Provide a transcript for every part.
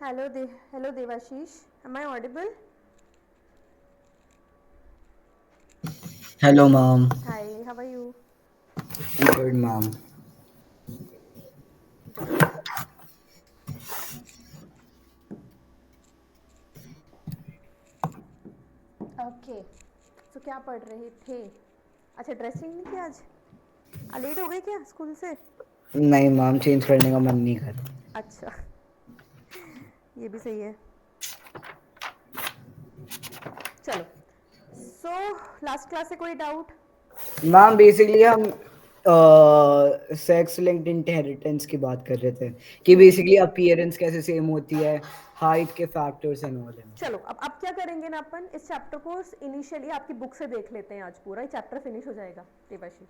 Hello Devashish. Am I audible? Hello, mom. Hi, how are you? Good, mom. Great. Okay so क्या पढ़ रहे थे? अच्छा, dressing नहीं किया आज? लेट हो गए क्या स्कूल से? नहीं मॉम, चेंज करने का मन नहीं कर रहा। अच्छा, ये भी सही है। चलो, सो लास्ट क्लास से कोई डाउट? मैम बेसिकली हम सेक्स लिंक्ड इनहेरिटेंस की बात कर रहे थे कि हम्म बेसिकली अपीयरेंस कैसे सेम होती है, हाइट के फैक्टर्स एंड ऑल एंड चलो, अब क्या करेंगे ना, अपन इस चैप्टर को इनिशियली आपकी बुक से देख लेते हैं। आज पूरा ही चैप्टर फिनिश हो जाएगा देवाशीष।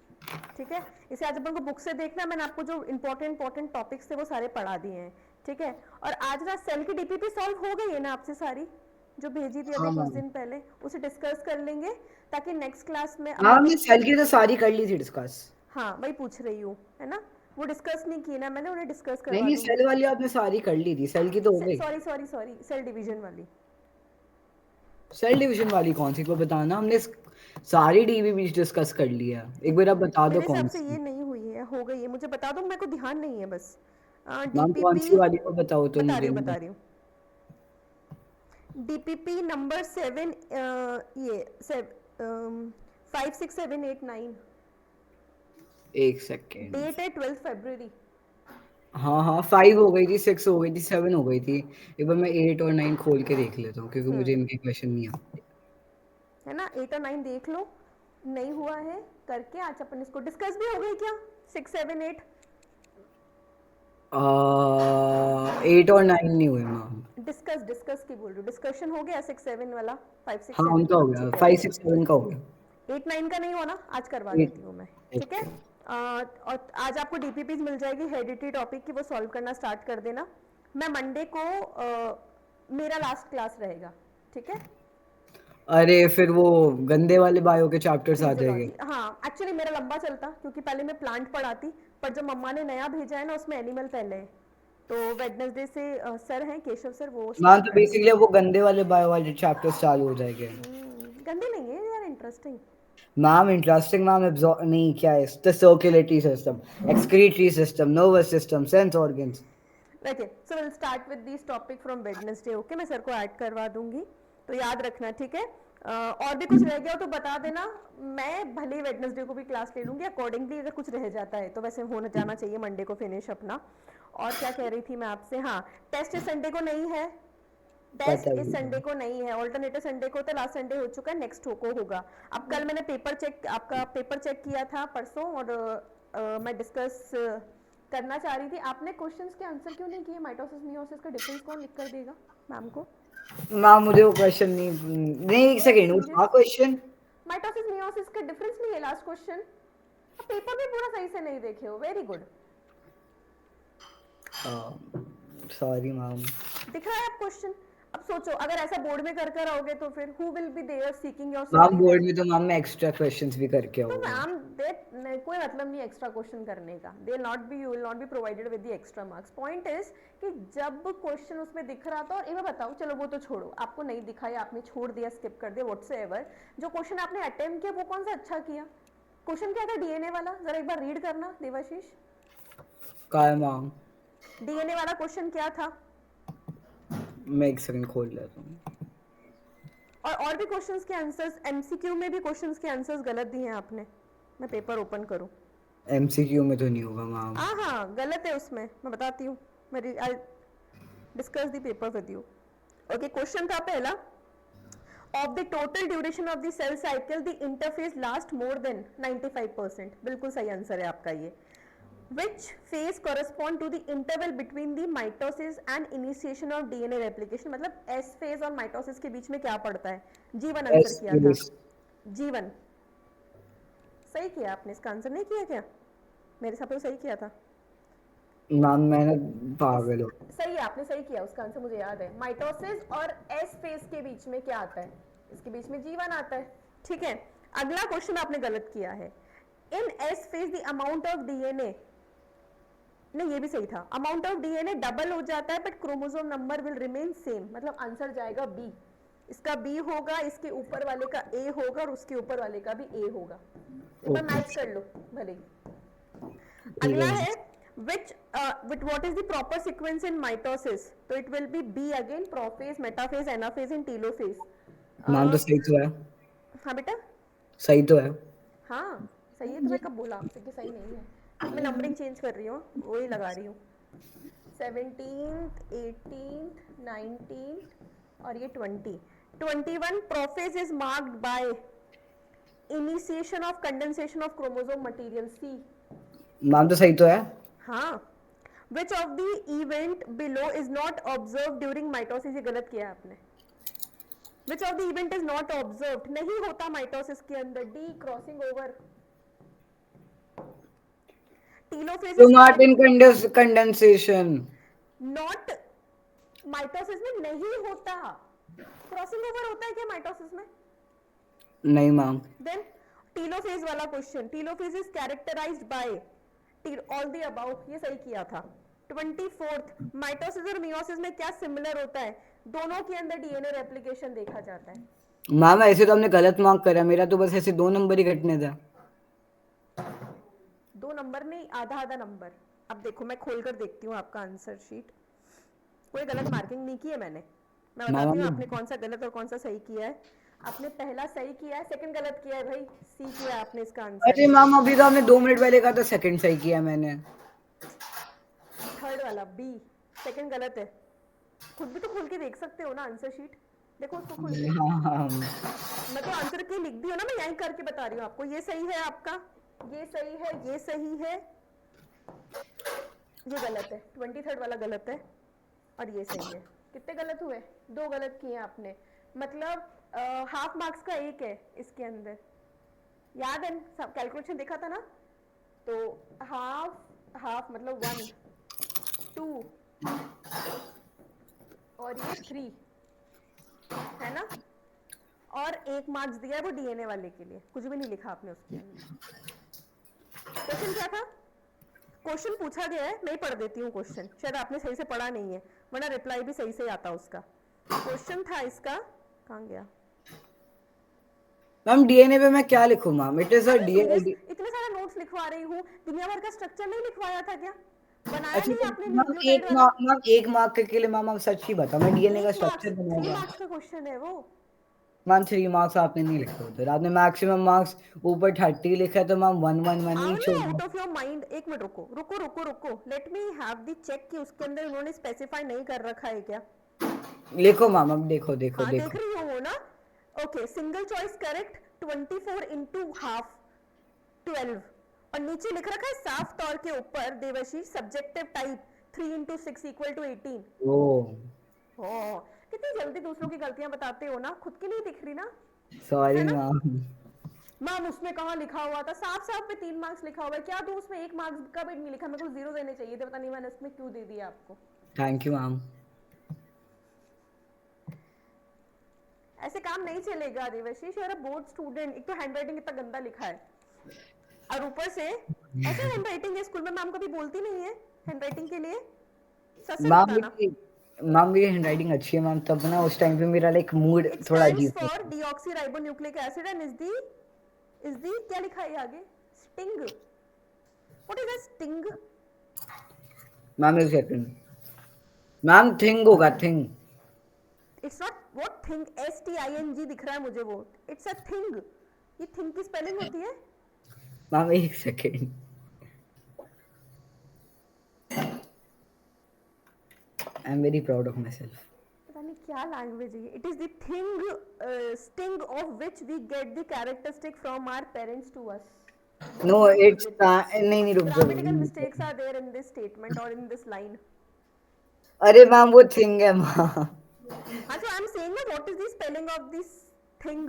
ठीक है, इसे आज अपन को बुक से देखना है। मैंने आपको जो इंपॉर्टेंट टॉपिक्स थे वो सारे पढ़ा दिए हैं। ठीक है, और आज ना सेल की डीपीपी सॉल्व हो गई है ना आपसे सारी, जो भेजी थी अभी हाँ कुछ मैम। दिन पहले, उसे डिस्कस कर लेंगे ताकि नेक्स्ट क्लास में, अब हाँ, मैं हमने पिछली, सेल की तो सारी कर ली थी डिस्कस। हाँ वही पूछ रही हूँ, है ना? वो डिस्कस नहीं की ना मैंने, उन्हें डिस्कस नहीं करवा नहीं, दूंगी। सेल वाली आपने सारी कर ली थी, सेल की तो हो गई। Sorry sorry sorry, cell division वाली। सेल डिवीजन वाली कौन सी को बताना, हमने सारी डीबी डिस्कस कर लिया। एक बार आप बता दो मेरे हिसाब कौन से ये सी। नहीं हुई है, हो गई है, मुझे बता दो, मेरे को ध्यान नहीं है बस। मैम कौन डीपीपी सी वाली को बताओ तो बता रही मुझे हूँ नहीं बता पता। रही हूँ। डीपीपी नंबर 7, ये 5, 6, 7, 8, 9। एक सेकेंड। डेट है 12 फरवरी। हाँ हाँ, 5 हो गई थी, 6 हो गई थी, 7 हो गई थी। एक बार मैं 8 और 9 खोल के देख लेता हूँ क्योंकि मुझे इनके क्वेश्चन नहीं आते। है ना, 8 और 9 देख लो। नहीं हुआ है करके आज अपन इसको डिस्कस भी हो गई क्या? 6, 7, 8 8 और 9 नहीं हुए मैम। डिस्कस डिस्कस की बोल रही हूँ, डिस्कशन हो गया 6, 7 वाला, फाइव सिक्स हाँ सेवन उनका हो गया, ठीक है। 5 6 7 का हो गया। 8, 9 का नहीं हुआ ना, आज करवा 8। देती हूँ मैं। ठीक है, ओके। और आज आपको डीपीपीज मिल जाएगी हेरिडिटी टॉपिक की, वो सॉल्व करना स्टार्ट कर देना। मैं मंडे को मेरा लास्ट क्लास रहेगा। ठीक है, अरे फिर वो गंदे वाले बायो के चैप्टर्स आ जाएंगे। फिजियोलॉजी, हाँ एक्चुअली मेरा लंबा चलता क्योंकि पहले मैं प्लांट पढ़ाती, पर जो मम्मा ने नया भेजा है ना उसमें एनिमल पहले है। तो वेडनेसडे से सर हैं केशव सर, वो मैम स्टार्ट तो करेंगे। बेसिकली वो गंदे वाले बायो वाले चैप्टर्स चालू हो जाएंगे। गंदे नहीं है यार, इंटरेस्टिंग। मैम इंटरेस्टिंग मैम, नहीं क्या है, the circulatory system, excretory system, nervous system, sense organs. Okay, so will start with this topic from Wednesday. Okay, मैं सर को ऐड करवा दूंगी, तो याद रखना। ठीक है, और भी कुछ रह गया हो तो बता देना। मैं भले ही वेडनेसडे को भी क्लास ले लूंगी अकॉर्डिंगली, अगर कुछ रह जाता है तो वैसे होना जाना चाहिए मंडे को फिनिश अपना। और क्या कह रही थी मैं आपसे, हाँ, टेस्ट इस संडे को नहीं है। टेस्ट पता इस ही संडे था। को नहीं है, ऑल्टरनेटिव संडे को, तो लास्ट संडे हो चुका है, नेक्स्ट को होगा। अब कल मैंने पेपर चेक, आपका पेपर चेक किया था परसों, और मैं डिस्कस करना चाह रही थी। आपने क्वेश्चंस के आंसर क्यों नहीं किए? माइटोसिस मियोसिस का डिफरेंस कौन लिख कर देगा मैम को? मैम मुझे वो क्वेश्चन नहीं, नहीं एक सेकेंड, वो था सीरियस, क्वेश्चन। माइटोसिस मियोसिस का डिफरेंस नहीं है लास्ट क्वेश्चन। पेपर भी पूरा सही से नहीं देखे हो, वेरी गुड। Sorry ma'am. दिख रहा है आप क्वेश्चन? अब सोचो, अगर ऐसा बोर्ड में कर कर आओगे तो फिर who will be there seeking your ma'am solid? Board में तो मैम मैं एक्स्ट्रा क्वेश्चंस भी करके तो आऊंगा। मैम दे, कोई मतलब नहीं एक्स्ट्रा क्वेश्चन करने का, they not be, you will not be provided with the extra marks. Point is कि जब क्वेश्चन उसमें दिख रहा था, और एक बार बताओ, चलो वो तो छोड़ो, आपको नहीं दिखा या आपने छोड़ दिया, स्किप कर दिया, व्हाट्सएवर, जो क्वेश्चन आपने अटेम्प्ट किया वो कौन सा अच्छा किया? क्वेश्चन क्या था डीएनए वाला? जरा एक बार रीड करना देवाशीष। का है मैम? डीएनए वाला क्वेश्चन क्या था? मैं एक सेकंड खोल लेता हूँ। और भी क्वेश्चंस के आंसर्स, एमसीक्यू में भी क्वेश्चंस के आंसर्स गलत दिए हैं आपने। मैं पेपर ओपन करूं? एमसीक्यू में तो नहीं होगा मैम। हाँ हाँ, गलत है उसमें, मैं बताती हूँ। मैं discuss the paper with you. Okay, question था पहला, of the total duration of the cell cycle the interface last more than 95%। बिल्कुल सही आंसर है आपका ये। Which phase correspond to the interval between the mitosis and initiation of DNA replication? मतलब S phase और mitosis के बीच में क्या पड़ता है? जीवन आंसर एस किया था। प्लस। जीवन सही किया आपने, इसका आंसर नहीं किया क्या? मेरे हिसाब से तो सही किया था। मैम मैंने इस पागल हो। सही है, आपने सही किया, उसका आंसर मुझे याद है। माइटोसिस और एस फेज के बीच में क्या आता है? इसके बीच में जीवन आता है। ठीक है, अगला क्वेश्चन आपने गलत किया है। In S phase the amount of DNA नहीं ये भी सही था, अमाउंट ऑफ डीएनए डबल हो जाता है but chromosome number will remain same, मतलब आंसर जाएगा बी। इसका बी होगा, इसके ऊपर वाले का ए होगा और उसके ऊपर वाले का भी ए होगा। एक बार ओके मैच कर लो भले। ठीक अगला है है which with what is the proper sequence in mitosis, तो it will be B again, prophase, metaphase, anaphase and telophase। Ma'am. तो सही तो है, हाँ बेटा, सही तो है। हाँ सही है, तो मैं कब बोला आपसे कि सही नहीं है? मैं नंबरिंग चेंज कर रही हूँ, वही लगा रही हूँ। 17th 18th 19th और ये 20। 21 prophase is marked by initiation of condensation of chromosome material, C. Ma'am तो सही तो है। हाँ, which of the event below is not observe during mitosis, ये गलत किया है आपने। Which of the event is not observe, नहीं होता माइटोसिस के अंदर, D crossing over. Telophase is chromatin condensation. Not, mitosis में नहीं होता। क्रॉसिंग ओवर होता है क्या माइटोसिस में? नहीं मैम। देन टीलोफेज वाला question, telophase is characterized by all the about, ये सही किया था। 24th माइटोसिस और मियोसिस में क्या सिमिलर होता है? दोनों के अंदर डीएनए रेप्लिकेशन देखा जाता है। मैम ऐसे तो हमने गलत मार्क करा, मेरा तो बस ऐसे 2 नंबर ही कटने था। 2 नंबर नहीं, आधा आधा नंबर। अब देखो मैं खोलकर देखती हूँ आपका आंसर शीट, कोई गलत मार्किंग नहीं की है मैंने। मैं मैम बताती हूँ हमने आपने कौन सा गलत और कौन सा सही किया है। आपने पहला सही किया है, सेकंड गलत किया है भाई, सी किया है आपने इसका आंसर। अरे मैम अभी तो हमने 2 मिनट पहले कहा था सेकंड सही किया मैंने। थर्ड वाला बी, सेकंड गलत है। खुद भी तो खोल के देख सकते हो ना आंसर शीट, देखो उसको खोल के। हाँ हाँ। मैं तो आंसर की लिख दी हो ना, मैं यहीं करके बता रही हूँ आपको। ये सही है आपका, ये सही है, ये सही है, ये गलत है, 23rd वाला गलत है और ये सही है। कितने गलत हुए? 2 गलत किए आपने, मतलब हाफ मार्क्स का एक है इसके अंदर। याद है, कैलकुलेशन देखा था ना? तो हाफ हाफ मतलब 1 2 और ये 3 है ना, और 1 मार्क्स दिया है वो डीएनए वाले के लिए, कुछ भी नहीं लिखा आपने उसके अंदर। क्वेश्चन क्या था? क्वेश्चन पूछा गया है, मैं ही पढ़ देती हूँ क्वेश्चन, शायद आपने सही से पढ़ा नहीं है, वरना रिप्लाई भी सही से आता उसका। क्वेश्चन था इसका, कहाँ गया? मैम डीएनए पे मैं क्या लिखूं मैम? इट इज अ अरे सीरियस, डीएनए। इतने सारे नोट्स लिखवा रही हूँ, दुनिया भर का स्ट्रक्चर नहीं लिखवाया था क्या? बनाया अच्छा नहीं तो आपने मैम न्यूक्लियोटाइड एक वाला? मार्क, मैम 1 मार्क के लिए मैम आप सच ही बताओ, मैं डीएनए का 1 मार्क्स, स्ट्रक्चर 3 बनाऊंगा। मार्क्स का क्वेश्चन है वो। मैम 3 मार्क्स आपने नहीं लिखे उधर, आपने मैक्सिमम मार्क्स ऊपर 30 लिखा है, तो मैम 111 आओ ही ना छोड़। आउट ऑफ योर माइंड, एक मिनट रुको रुको रुको रुको, let me have the check कि उसके अंदर उन्होंने स्पेसिफाई नहीं कर रखा है क्या। लिखो मैम, अब देखो देखो हाँ देख देखो। रही हो वो ना। Okay, single choice correct, 24 into half 12, और नीचे लिख रखा है साफ तौर के ऊपर देवशी subjective type 3 into 6 equal to 18। ओ हो, कितनी जल्दी दूसरों की गलतियां बताते हो ना, खुद की नहीं दिख रही ना, है सॉरी ना? मैम। मैम उसमें कहाँ लिखा हुआ था, साफ साफ पे 3 मार्क्स लिखा हुआ है, क्या दूं उसमें 1 मार्क्स का भी नहीं लिखा, मेरे को 0 देने चाहिए थे, पता नहीं मैंने उसमें क्यों दे दिया आपको। Thank you ma'am. ऐसे काम नहीं चलेगा देवशीष, यार बोर्ड स्टूडेंट, एक तो हैंडराइटिंग इतना गंदा लिखा है, और ऊपर से ऐसे हैंडराइटिंग है, स्कूल में मैम कभी बोलती नहीं है हैंडराइटिंग के लिए, सच सच मैम बताना। मेरी मैम मेरी हैंडराइटिंग अच्छी है मैम, तब ना उस टाइम पे मेरा लाइक मूड इट थोड़ा स्टैंड्स अजीब था। For deoxyribonucleic acid and is the क्या लिखा है आगे? Sting, what is a sting? Ma'am एक सेकंड, मैम थिंग होगा thing. It's not what thing, STING दिख रहा है मुझे वो, इट्स अ थिंग। ये थिंग की स्पेलिंग होती है? मैम एक second, I am very proud of my self. पता नहीं क्या लैंग्वेज है। It is the thing, string of which we get the characteristic from our parents to us. No don't use its it, नहीं नहीं रुक grammatical जाओ। mistakes are there in this statement or in this line. अरे ma'am वो thing है ma'am. हाँ, so I'm saying ना, what is the spelling of this thing?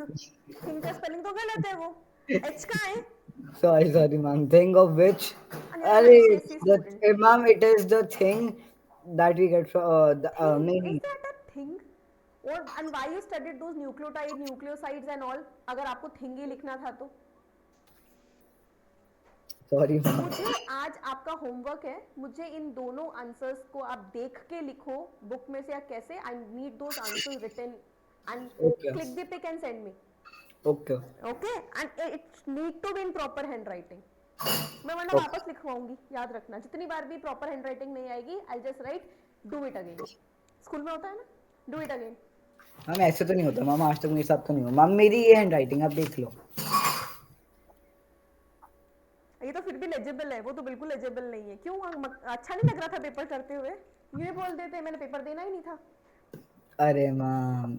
Thing का spelling तो गलत है वो, H का है, sorry sorry ma'am, thing of which. and you're an अरे ICSE student. Ma'am it is the thing that we get Thing, नहीं is नहीं। that a thing? और and why you studied those nucleotide, nucleosides and all? अगर आपको thing ही लिखना था तो sorry ma'am. मुझे आज आपका होमवर्क है, मुझे इन दोनों आंसर्स को आप देख के लिखो बुक में से या कैसे. I need those answers written and okay click the pic and send me. Okay okay, and it need to be in proper handwriting. मैं वरना ओके वापस लिखवाऊंगी, याद रखना. जितनी बार भी प्रॉपर हैंड राइटिंग नहीं आएगी, I just right do it again. School में होता है ना, डू इट अगेन. मैम ऐसे तो नहीं होता मैम, आज तक मेरे साथ तो नहीं हुआ मैम. मेरी ये हैंड राइटिंग आप देख लो. ये तो फिर भी लेजिबल है, वो तो बिल्कुल लेजिबल नहीं है. क्यों, अच्छा नहीं लग रहा था पेपर करते हुए? ये बोल देते मैंने पेपर देना ही नहीं था. अरे मैम.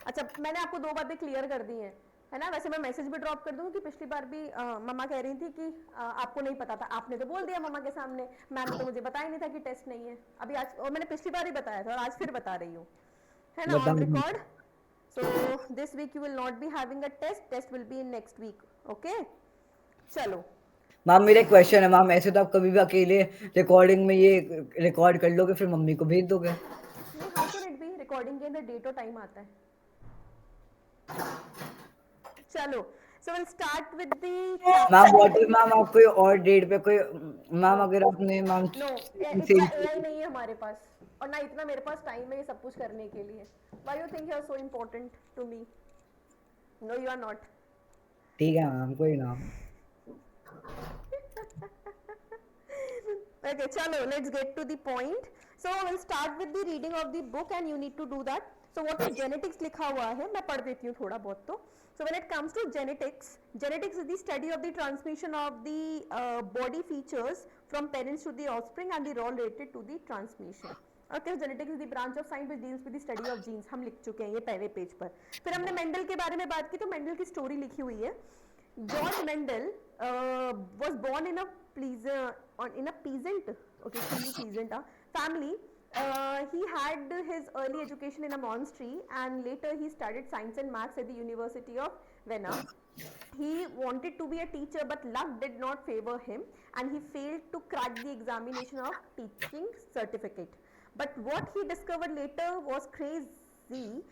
अच्छा, मैंने आपको दो बातें क्लियर कर दी हैं, है ना. वैसे मैं मैसेज भी ड्रॉप कर दूंगी कि पिछली बार भी मम्मा कह रही थी कि आपको नहीं पता था, आपने तो बोल दिया मम्मा के सामने, मैम ने तो मुझे बताया नहीं था कि टेस्ट नहीं है अभी. आज, और मैंने पिछली बार ही बताया था और आज फिर बता रही हूँ, है ना, बता ऑन दीजिए. Record. So this week you will not be having a test, test will be in next week. Okay, चलो. मैम मेरा एक क्वेश्चन है मैम, ऐसे तो आप कभी भी अकेले रिकॉर्डिंग में ये रिकॉर्ड कर लोगे फिर मम्मी को भेज दोगे? नहीं, how can it be, recording के अंदर डेट और टाइम आता है. चलो, so will start with the ma'am what if ma'am आप कोई और डेट पे कोई मैम नो अगर आपने मैम नो, इतना सेम. एआई नहीं है हमारे पास और ना इतना मेरे पास टाइम है ये सब कुछ करने के लिए. Why you think you are so important to me? No, you are not. ठीक है मैम, कोई ना. Okay, chalo, let's get to the point. So we'll start with the reading of the book and you need to do that. So what is genetics लिखा हुआ है, मैं पढ़ देती हूँ थोड़ा बहुत तो. So when it comes to genetics, genetics is the study of the transmission of the body features from parents to the offspring and the role related to the transmission. Okay, genetics is the branch of science which deals with the study of genes. हम लिख चुके हैं ये पहले page पर. फिर हमने Mendel के बारे में बात की, तो मेंडल की स्टोरी लिखी हुई है. George Mendel was born in a peasant, okay, peasant family. He had his early education in a monastery and later he studied science and maths at the University of Vienna. He wanted to be a teacher but luck did not favor him and he failed to crack the examination of teaching certificate. But what he discovered later was crazy,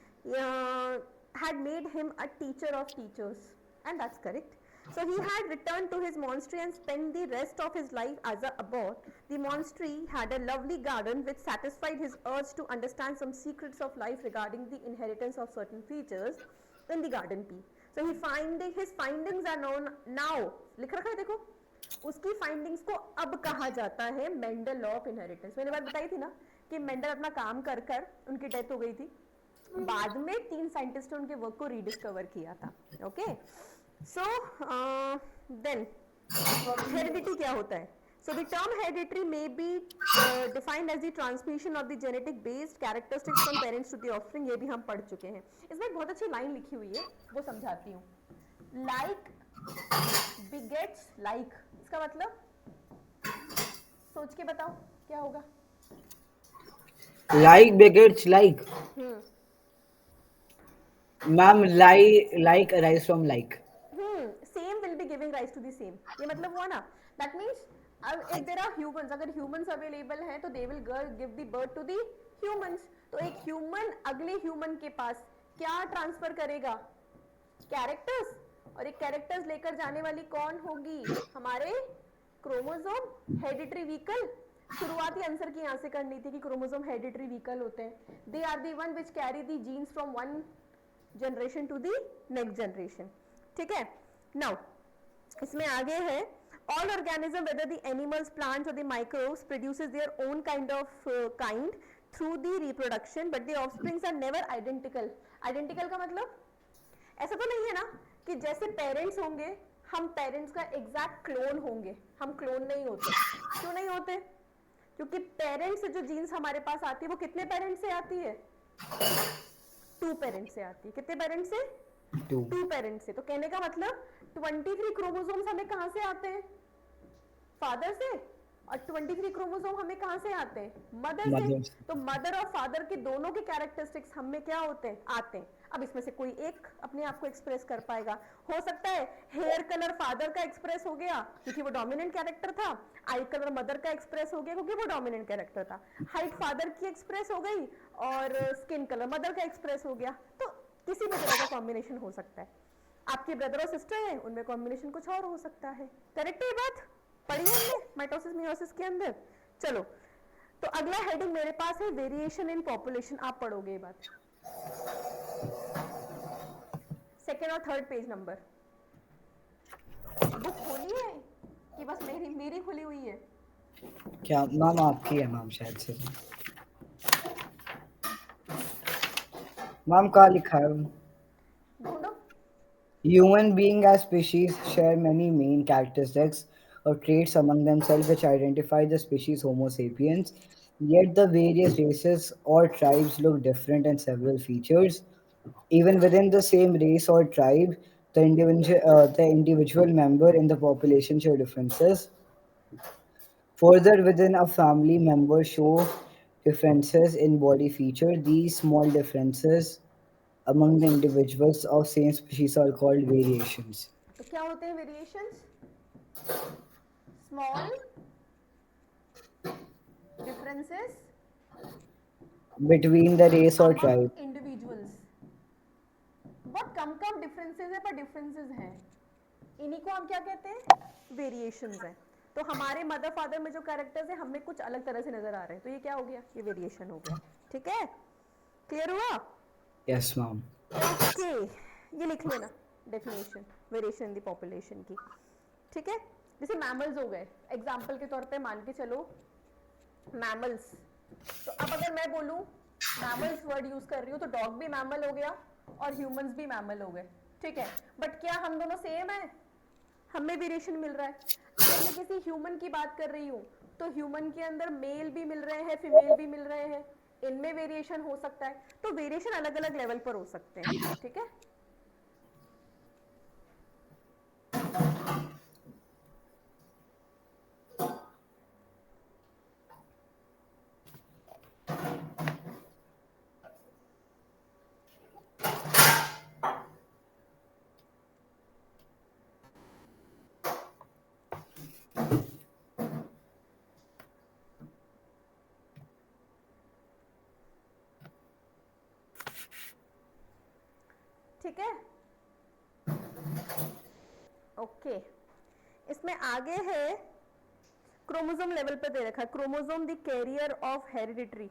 had made him a teacher of teachers. And that's correct. So he had returned to his monastery and spent the rest of his life as a abbot. The monastery had a lovely garden which satisfied his urge to understand some secrets of life regarding the inheritance of certain features in the garden pea. So his findings are known now. लिख रखा है देखो, उसकी findings को अब कहा जाता है मेंडल लॉ ऑफ इनहेरिटेंस. मैंने बात बताई थी ना कि मेंडल अपना काम कर कर उनकी डेथ हो गई थी, बाद में 3 साइंटिस्ट ने उनके वर्क को रीडिस्कवर किया था. ओके, सो देन हेरिडिटी क्या होता है? So the term hereditary may be defined as the transmission of the genetic based characteristics from parents to the offspring. ये भी हम पढ़ चुके हैं. इसमें एक बहुत अच्छी लाइन लिखी हुई है, वो समझाती हूँ. Like begets like, इसका मतलब सोच के बताओ क्या होगा? Like begets like. Ma'am like arise from like. Same will be giving rise to the same. ये मतलब हुआ ना. That means if there are humans, अगर humans available हैं तो they will give the birth to the humans. तो एक human अगले human के पास क्या ट्रांसफर करेगा? कैरेक्टर्स. और एक कैरेक्टर्स लेकर जाने वाली कौन होगी? हमारे क्रोमोसोम. Hereditary vehicle. शुरुआती आंसर की यहाँ से करनी थी कि क्रोमोसोम हेरिडिटरी व्हीकल होते हैं. They are the one which carry the genes from one generation to the next generation. ठीक है. नाउ इसमें आगे है, all organism whether the animals, plants or the microbes produces their own kind through the reproduction but the offsprings are never identical. Identical का मतलब ऐसा तो नहीं है ना कि जैसे पेरेंट्स होंगे हम पेरेंट्स का एग्जैक्ट क्लोन होंगे. हम क्लोन नहीं होते. क्यों नहीं होते? क्योंकि पेरेंट्स से जो जीन्स हमारे पास आती है वो कितने पेरेंट्स से आती है? 2 पेरेंट्स से आती है. कितने पेरेंट्स से? 2 पेरेंट्स से. तो कहने का मतलब 23 क्रोमोसोम्स हमें कहां से आते हैं? फादर से. और 23 क्रोमोसोम हमें कहां से आते हैं? मदर से. तो मदर और फादर के दोनों के कैरेक्टरिस्टिक्स हम में क्या होते हैं? आते हैं. अब इसमें से कोई एक अपने आप को एक्सप्रेस कर पाएगा. हो सकता है हेयर कलर फादर का एक्सप्रेस हो गया क्योंकि वो डोमिनेंट कैरेक्टर था. आई कलर मदर का एक्सप्रेस हो गया क्योंकि वो डोमिनेंट कैरेक्टर था. हाइट फादर की एक्सप्रेस हो गई और स्किन कलर मदर का एक्सप्रेस हो गया. तो किसी भी तरह का कॉम्बिनेशन हो सकता है. आपके ब्रदर और सिस्टर हैं, उनमें कॉम्बिनेशन कुछ और हो सकता है। करेक्ट है ये बात? पढ़ी है हमने माइटोसिस मियोसिस के अंदर। चलो, तो अगला हेडिंग मेरे पास है वेरिएशन इन पॉपुलेशन। आप पढ़ोगे ये बात, सेकेंड और थर्ड पेज नंबर। बुक खोली है कि बस मेरी मेरी खुली हुई है? क्या मैम आपकी है मैम शायद से। मैम कहाँ लिखा है? ढूंढो। Human beings as species share many main characteristics or traits among themselves which identify the species Homo sapiens. Yet the various races or tribes look different in several features. Even within the same race or tribe, the individual member in the population show differences. Further, within a family, members show differences in body feature. These small differences among the individuals of same species are called variations. तो क्या होते हैं variations? Small differences Between the race or tribe. Among individuals. बहुत कम कम differences है, पर differences हैं। इन्हीं को हम क्या कहते हैं? वेरिएशंस हैं। तो हमारे मदर फादर में जो कैरेक्टर्स हैं, हमें कुछ अलग तरह से नजर आ रहे हैं, तो ये क्या हो गया? ये वेरिएशन हो गया। ठीक है, क्लियर हुआ? Yes, ma'am. ओके, ये लिख लेना definition variation in the population की। ठीक है, जैसे मैमल्स हो गए, एग्जाम्पल के तौर पे मान के चलो मैमल्स। तो अब अगर मैं बोलूं मैमल्स वर्ड यूज कर रही हूँ, तो डॉग भी मैमल हो गया और ह्यूमंस भी मैमल हो गए। ठीक है, बट क्या हम दोनों सेम है? हमें वेरिएशन मिल रहा है। अगर मैं किसी ह्यूमन की बात कर रही हूँ, तो ह्यूमन के अंदर मेल भी मिल रहे हैं, फीमेल भी मिल रहे हैं, इनमें वेरिएशन हो सकता है। तो वेरिएशन अलग अलग लेवल पर हो सकते हैं। ठीक है, ठीक है, ओके। इसमें आगे है क्रोमोसोम लेवल पे दे रखा है, chromosome the carrier of hereditary.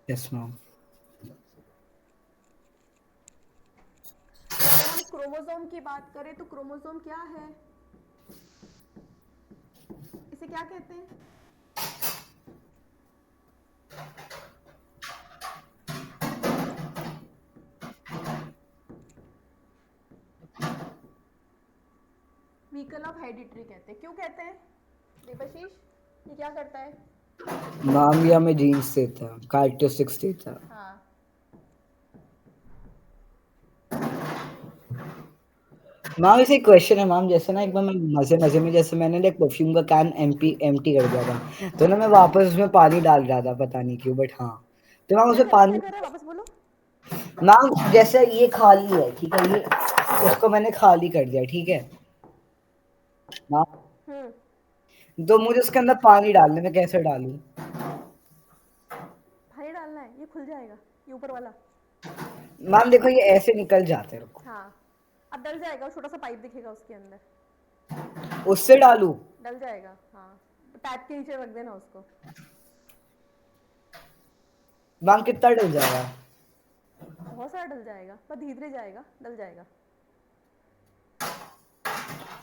Yes, ma'am. अगर हम क्रोमोसोम की बात करें, तो क्रोमोसोम क्या है? इसे क्या कहते हैं? व्हीकल ऑफ हेरिडिटरी कहते हैं। क्यों कहते हैं देवाशीष? ये क्या करता है? मैम ये हमें जीन्स देता है, कैरेक्टरिस्टिक्स देता है। हाँ, मैम इसे क्वेश्चन है मैम, जैसे ना एक बार मैं मजे मजे में जैसे मैंने एक परफ्यूम का कैन एम्प्टी कर दिया था, तो ना मैं वापस उसमें पानी डाल रहा था, पता नहीं क्यों, बट हाँ। तो मैम क्या उसमें क्या क्या पानी, कर रहा है? वापस बोलो। मैम जैसे ये खाली है, ठीक है, ये उसको मैंने खाली कर दिया, ठीक है मैम, तो मुझे उसके अंदर पानी डालने में कैसे डालूं? पानी डालना है, ये खुल जाएगा, ये ऊपर वाला। मैम देखो ये ऐसे निकल जाते हैं, रुको। हाँ, अब डल जाएगा, छोटा सा पाइप दिखेगा उसके अंदर, उससे डालूं? डल जाएगा। हाँ, टैप के नीचे रख देना उसको। मैम कितना डल जाएगा? बहुत सारा डल जाएगा, पर धीरे धीरे जाएगा, डल जाएगा।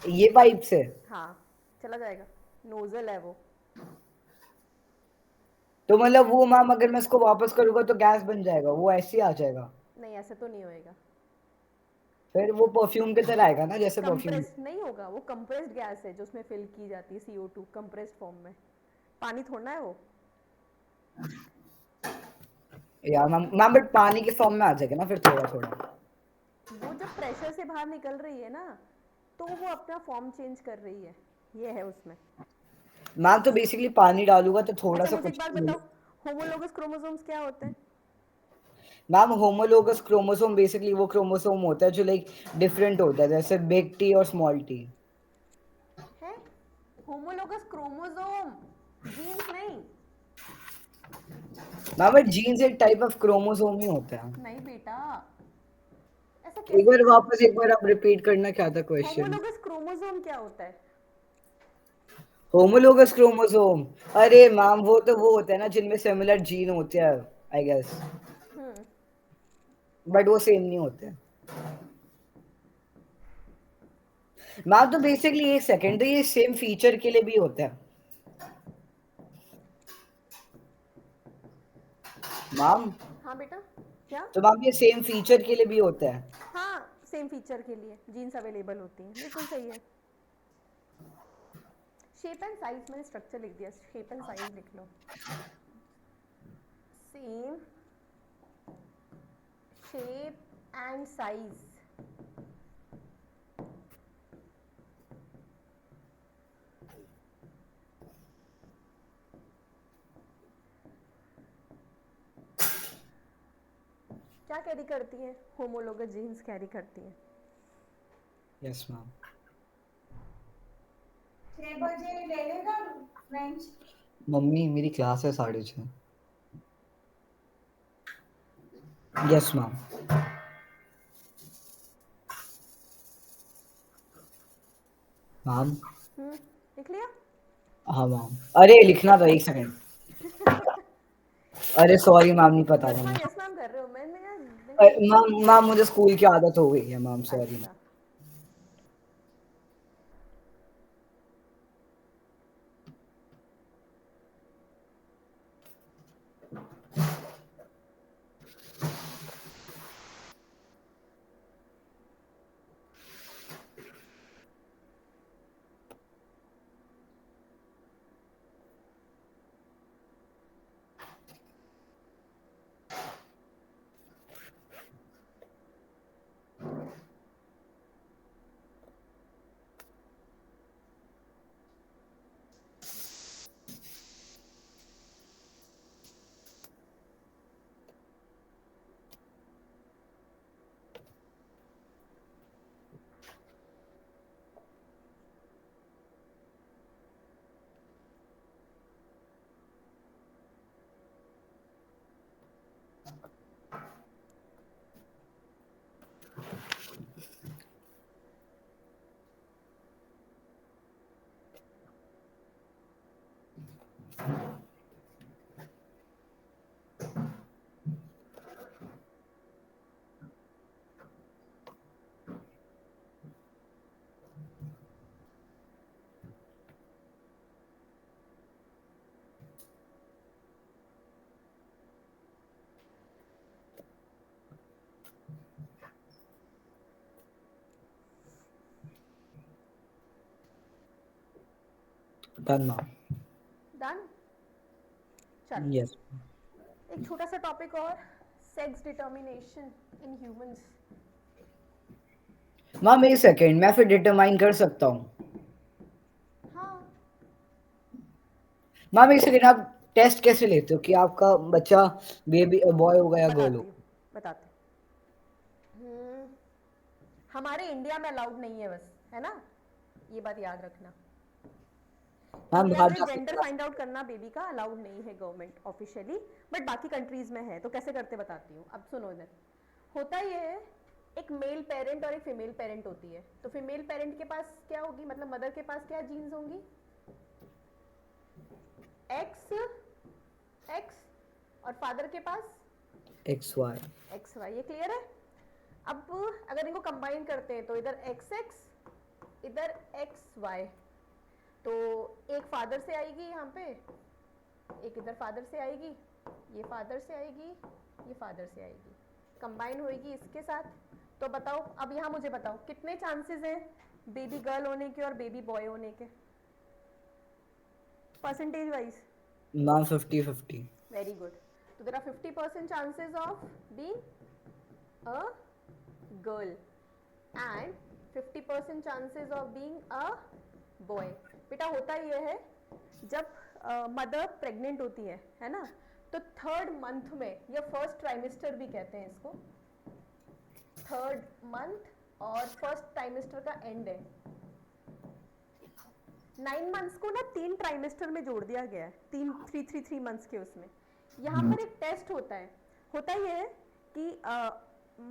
ये पाइप से? हाँ, चला जाएगा, नोजल है वो। तो मतलब वो मैम अगर मैं इसको वापस करूंगा तो गैस बन जाएगा, वो ऐसे ही आ जाएगा? नहीं, ऐसे तो नहीं होएगा। फिर वो परफ्यूम की तरह आएगा ना, जैसे परफ्यूम। कंप्रेस नहीं होगा, वो कंप्रेस्ड गैस है जो उसमें फिल की जाती है, CO2 कंप्रेस्ड फॉर्म में। पानी थोड़ा है वो। यार मैम बट पानी के फॉर्म में आ जाएगा ना फिर थोड़ा थोड़ा। वो जब प्रेशर से बाहर निकल रही है ना, तो वो अपना फॉर्म चेंज कर रही है, ये है उसमें। मैम तो बेसिकली पानी डालूंगा तो थोड़ा अच्छा, सा मुझे एक कुछ। बात बताओ, होमोलोगस क्रोमोसोम्स क्या होते हैं? मैम होमोलोगस क्रोमोसोम बेसिकली वो क्रोमोसोम होता है जो लाइक डिफरेंट होता है, जैसे बिग टी और स्मॉल टी। है होमोलोगस क्रोमोसोम, जीन्स नहीं। मैम जीन्स एक टाइप ऑफ क्रोमोसोम ही होता है। नहीं बेटा, ऐसा एक कैसे? बार वापस एक बार आप रिपीट करना, क्या था क्वेश्चन? होमोलोगस क्रोमोसोम क्या होता है? होमोलोगस क्रोमोसोम, अरे मैम वो तो वो होता है ना जिनमें सिमिलर जीन होते हैं, आई गेस, हम्म। बट वो सेम नहीं होते हैं। मैम तो बेसिकली एक सेकंड, तो ये सेम फीचर के लिए भी होता है मैम। हाँ बेटा, क्या? तो मैम ये सेम फीचर के लिए भी होता है। हाँ, सेम फीचर के लिए जीन्स अवेलेबल होती हैं, बिल्कुल सही है। शेप एंड साइज, मैंने स्ट्रक्चर लिख दिया, शेप एंड साइज लिख लो। Same shape and size. क्या कैरी करती हैं? होमोलोगस जीन्स कैरी करती हैं। Yes ma'am. 6 बजे ले लेगा लंच। मम्मी मेरी क्लास है 6:30। Yes ma'am. मैम। लिख लिया? हाँ मैम, अरे लिखना था, एक सेकंड। अरे सॉरी मैम, नहीं पता था मुझे। यस मैम कर रहे हो? मैंने पूछा मैम नहीं। मैम मुझे स्कूल की आदत हो गई है मैम, सॉरी। अच्छा। Done ma'am. डन। चलो, यस एक छोटा सा टॉपिक और, sex determination in humans. Ma'am, एक सेकंड, मैं फिर डिटरमाइन कर सकता हूँ? हाँ, मैम एक सेकंड, आप टेस्ट कैसे लेते हो कि आपका बच्चा बेबी बॉय होगा या गर्ल बताती हूँ, होगा? बताती हूँ। हमारे इंडिया में अलाउड नहीं है बस, है ना, ये बात याद रखना। मैम इंडिया बाहर में जा जेंडर सकता फाइंड आउट करना बेबी का अलाउड नहीं है गवर्नमेंट ऑफिशियली, बट बाकी कंट्रीज में है। तो कैसे करते बताती हूँ। अब सुनो इधर, होता ये है, एक मेल पेरेंट और एक फीमेल पेरेंट होती है। तो फीमेल पेरेंट के पास क्या होगी, मतलब मदर के पास क्या जीन्स होंगी? X x. और फादर के पास एक्स वाई। X Y. ये क्लियर है? अब अगर इनको कंबाइन करते हैं तो इधर एक्स एक्स, इधर एक्स वाई। तो एक फादर से आएगी यहाँ पे, एक इधर फादर से आएगी, ये फादर से आएगी, ये फादर से आएगी, कंबाइन होएगी इसके साथ। तो बताओ, अब यहाँ मुझे बताओ कितने चांसेस हैं बेबी गर्ल होने के और बेबी बॉय होने के, percentage wise? Ma'am 50-50। Very good. तो there are 50% chances of being a girl and 50% chances of being a boy. बेटा होता ये है, जब मदर प्रेग्नेंट होती है ना, तो थर्ड मंथ में, या फर्स्ट ट्राइमेस्टर भी कहते हैं इसको, थर्ड मंथ और फर्स्ट ट्राइमेस्टर का एंड है। 9 मंथ्स को ना 3 ट्राइमेस्टर में जोड़ दिया गया है, 3 3 3 3 मंथ्स के उसमें। यहाँ पर एक टेस्ट होता है। होता ये है कि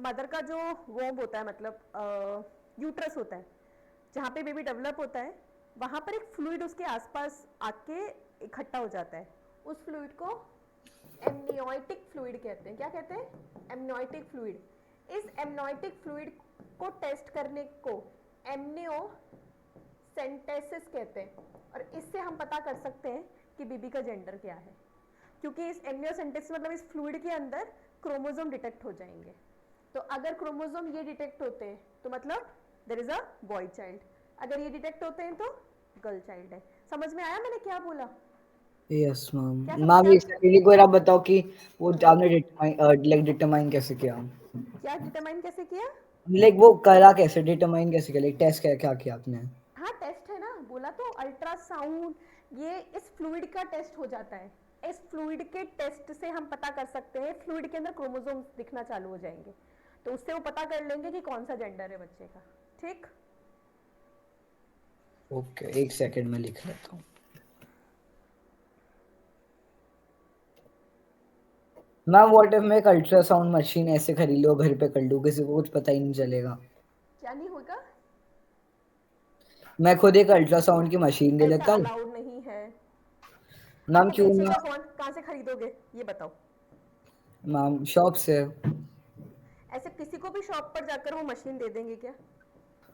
मदर का जो वोम्ब होता है, मतलब यूट्रस होता है, जहाँ पे बेबी डेवलप होता है, वहाँ पर एक फ्लूइड उसके आसपास आके इकट्ठा हो जाता है। उस फ्लूइड को एमनियोटिक फ्लूइड कहते हैं। क्या कहते हैं? Amniotic fluid. इस एमनियोटिक फ्लूइड को टेस्ट करने को एमनियो सेंटेसिस कहते हैं, और इससे हम पता कर सकते हैं कि बेबी का जेंडर क्या है, क्योंकि इस एमनियोसेंटेसिस मतलब इस फ्लूइड के अंदर क्रोमोसोम डिटेक्ट हो जाएंगे। तो अगर क्रोमोसोम ये डिटेक्ट होते हैं तो मतलब there is a boy child, अगर ये डिटेक्ट होते हैं तो गर्ल चाइल्ड है। समझ में आया मैंने क्या बोला? Yes ma'am. क्या समझ मैम क्या? एक सेकंड, एक बार आप बताओ कि वो आपने डिटरमाइन डिटरमाइन कैसे किया? क्या डिटरमाइन कैसे किया? वो करा कैसे, डिटरमाइन कैसे किया, टेस्ट क्या क्या किया आपने? हाँ, टेस्ट है ना, बोला तो अल्ट्रासाउंड, ये इस फ्लूइड का टेस्ट हो जाता है। इस फ्लूइड के टेस्ट से हम पता कर सकते हैं, फ्लूइड के अंदर क्रोमोसोम्स दिखना चालू हो जाएंगे, तो उससे वो पता कर लेंगे कि कौन सा जेंडर है बच्चे का। ठीक। ओके, एक सेकंड में लिख लेता हूँ। मैम व्हाट इफ मैं एक अल्ट्रासाउंड मशीन ऐसे खरीद लूँ, घर पे कर लूँ, किसी को कुछ पता ही नहीं चलेगा? क्या नहीं होगा? मैं खुद एक अल्ट्रासाउंड की मशीन ले ऐसा लेता हूँ। अलाउड नहीं है। हाँ, मैम तो क्यों ना? बेचोगे कौन, कहाँ से खरीदोगे ये बताओ? मैम शॉप से। ऐसे किसी को भी शॉप पर जाकर वो मशीन दे देंगे क्या?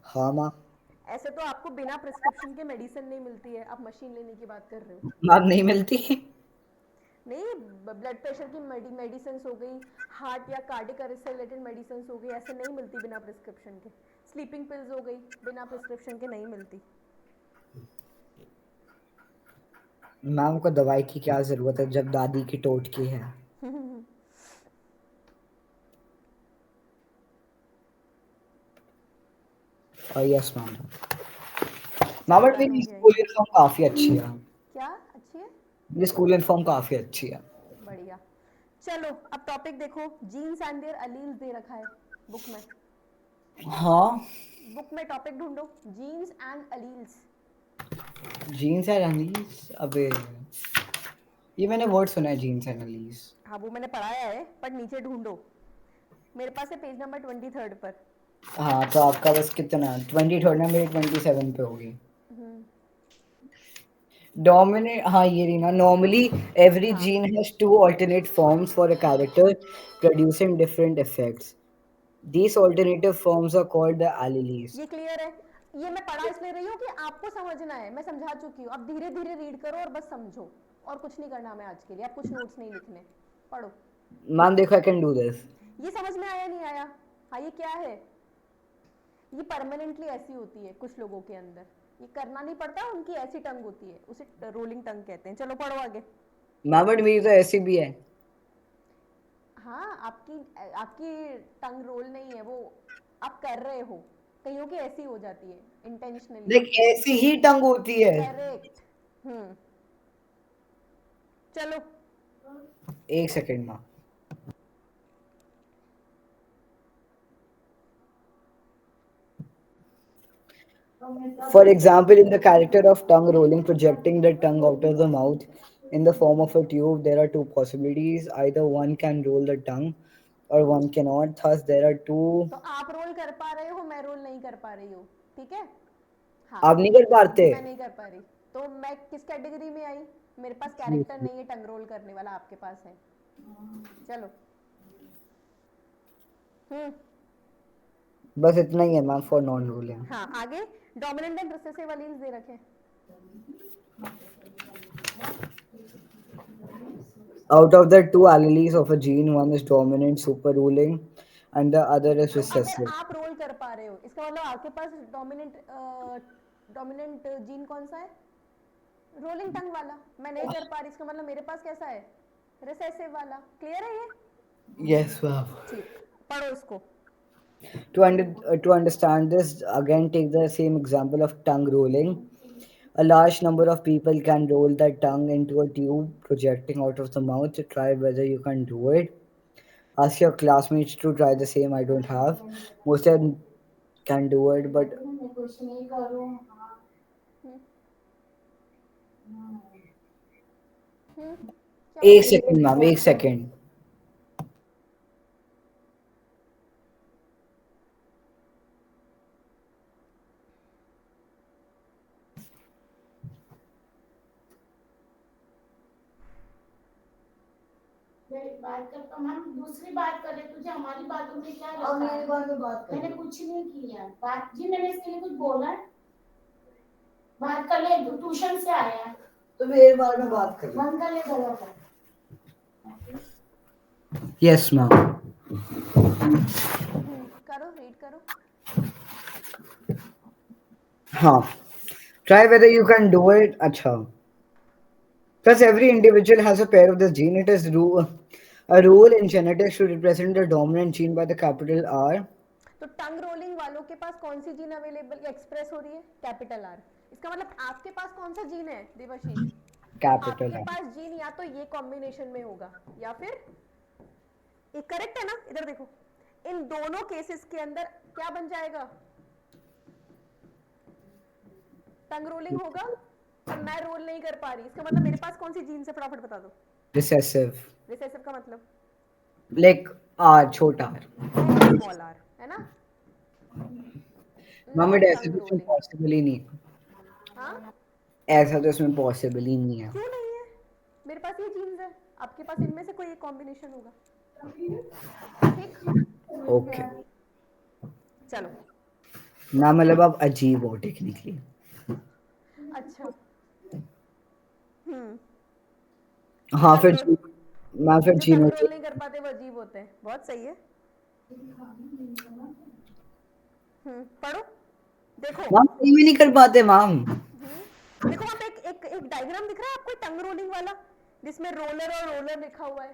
हाँ मैम। ऐसे तो आपको बिना प्रिस्क्रिप्शन के मेडिसिन नहीं मिलती है, आप मशीन लेने की बात कर रहे हो। मैम नहीं मिलती। नहीं, ब्लड प्रेशर की मेडिसिन हो गई, हार्ट या कार्डिक अरेस्ट से रिलेटेड मेडिसिन हो गई, ऐसे नहीं मिलती बिना प्रिस्क्रिप्शन के। स्लीपिंग पिल्स हो गई, बिना प्रिस्क्रिप्शन के नहीं मिलती। मैम को दवाई की क्या जरूरत है जब दादी की टोटकी है? Yes ma'am. मैम चलो बट डन हो मेरी गया स्कूल ये। यूनिफॉर्म काफी अच्छी है। क्या अच्छी है? मेरी स्कूल यूनिफॉर्म काफी अच्छी है। बढ़िया। चलो अब टॉपिक देखो, जीन्स एंड देयर अलील्स दे रखा है बुक में। हाँ। बुक में टॉपिक ढूंढो, genes and alleles. Genes and alleles, अबे ये मैंने वर्ड सुना है, जीन्स एंड अनीस। हाँ, वो मैंने पढ़ाया है, पर नीचे ढूंढो। मेरे पास है पेज नंबर 23 पर। हाँ तो आपका बस कितना, 23 ना, मेरी 27 पे होगी। डोमिनेट, हाँ ये रही ना। नॉर्मली एवरी हाँ, gene has two alternate forms for a character producing different effects. These alternative forms are called the alleles. ये क्लियर है। ये मैं पढ़ा इसलिए रही हूँ कि आपको समझना है, मैं समझा चुकी हूँ, अब धीरे धीरे रीड करो और बस समझो, और कुछ नहीं करना हमें आज के लिए, अब कुछ नोट्स नहीं लिखने। पढ़ो। मैम देखो, आई कैन डू दिस। ये समझ में आया नहीं आया? हाँ, ये क्या है? ये परमानेंटली ऐसी होती है कुछ लोगों के अंदर, ये करना नहीं पड़ता, उनकी ऐसी टंग होती है, उसे रोलिंग टंग कहते हैं। चलो पढ़ो आगे। मैम बट मेरी तो ऐसी भी है। हाँ, आपकी आपकी टंग रोल नहीं है वो, आप कर रहे हो, कईयों की ऐसी हो जाती है इंटेंशनली। लाइक ऐसी ही टंग होती है। करेक्ट। चलो। एक second ma'am. For example, in the character of tongue rolling, projecting the tongue out of the mouth in the form of a tube, there are two possibilities. Either one can roll the tongue or one cannot. Thus, there are two. तो आप role कर पा रहे हो, मैं role नहीं कर पा रही हूँ, ठीक है? हाँ, आप नहीं कर पाते। मैं नहीं कर पा रही, तो मैं किस कैटेगरी में आई? मेरे पास कैरेक्टर नहीं है टंग रोल करने वाला, आपके पास है। चलो। हम्म। बस इतना ही है मैम फॉर नॉन रूलिंग। हाँ, आगे डोमिनेंट एंड रिसेसिव एलील्स दे रखे हैं। Out of the two alleles of a gene, one is dominant, super ruling, and the other is तो अगर recessive. आप रोल कर पा रहे हो, इसका मतलब आपके पास डोमिनेंट डोमिनेंट जीन कौन सा है? रोलिंग टंग वाला। मैं नहीं कर पा रही, इसका मतलब मेरे पास कैसा है? रिसेसिव वाला। क्लियर है ये? Yes, ma'am. ठीक, पढ़ो इसको। To understand this, again take the same example of tongue rolling. A large number of people can roll the tongue into a tube projecting out of the mouth. Try whether you can do it. Ask your classmates to try the same. I don't have. Most of them can do it, but हम्म हम्म क्या एक हुआ? Second ma'am, एक second. बात कर तो हम दूसरी बात करें, तुझे हमारी बातों में क्या लगता है? मेरी बात में बात कर, मैंने कुछ नहीं किया बात जी, मैंने इसके लिए कुछ बोला है? बात कर ले, ट्यूशन से आया है तो मेरे बारे में बात कर, बंद कर ले गला का। Yes ma'am. करो, रीड करो। हाँ. Try whether you can do it. अच्छा. Plus, every individual has a pair of this gene. It is a rule in genetics to represent the dominant gene by the capital R. तो टंग rolling वालों के पास कौन सी gene available या express हो रही है? Capital R. इसका मतलब आपके पास कौन सा जीन है देवाशीष? Capital आपके R. पास जीन या तो ये कॉम्बिनेशन में होगा या फिर ये करेक्ट है ना? इधर देखो, इन दोनों केसेस के अंदर क्या बन जाएगा? टंग रोलिंग होगा, पर मैं रोल नहीं कर पा रही। इसका मतलब मेरे पास कौन सी जीन से? फटाफट बता दो। Recessive. रिसेसिव का मतलब Like R, छोटा R. वेरी स्मॉल आर, है ना? मैम नॉट ऐसे टंग तो इसमें रोलिंग। पॉसिबल ही नहीं. हाँ, ऐसा तो इसमें पॉसिबल ही नहीं है. क्यों नहीं है? मेरे पास ये जीन्स है, आपके पास इनमें से कोई एक कॉम्बिनेशन होगा। ठीक, ओके. चलो। ना मतलब आप अजीब हो टेक्निकली. अच्छा, हम्म हाँ टंग फिर रोल, मैं फिर जो टंग चीनों रोल नहीं कर पाते वो अजीब होते हैं। बहुत सही है। पढ़ो, देखो। मैम सही में नहीं कर पाते मैम. देखो वहाँ पे एक डायग्राम दिख रहा है आपको टंग रोलिंग वाला, जिसमें रोलर और रोलर लिखा हुआ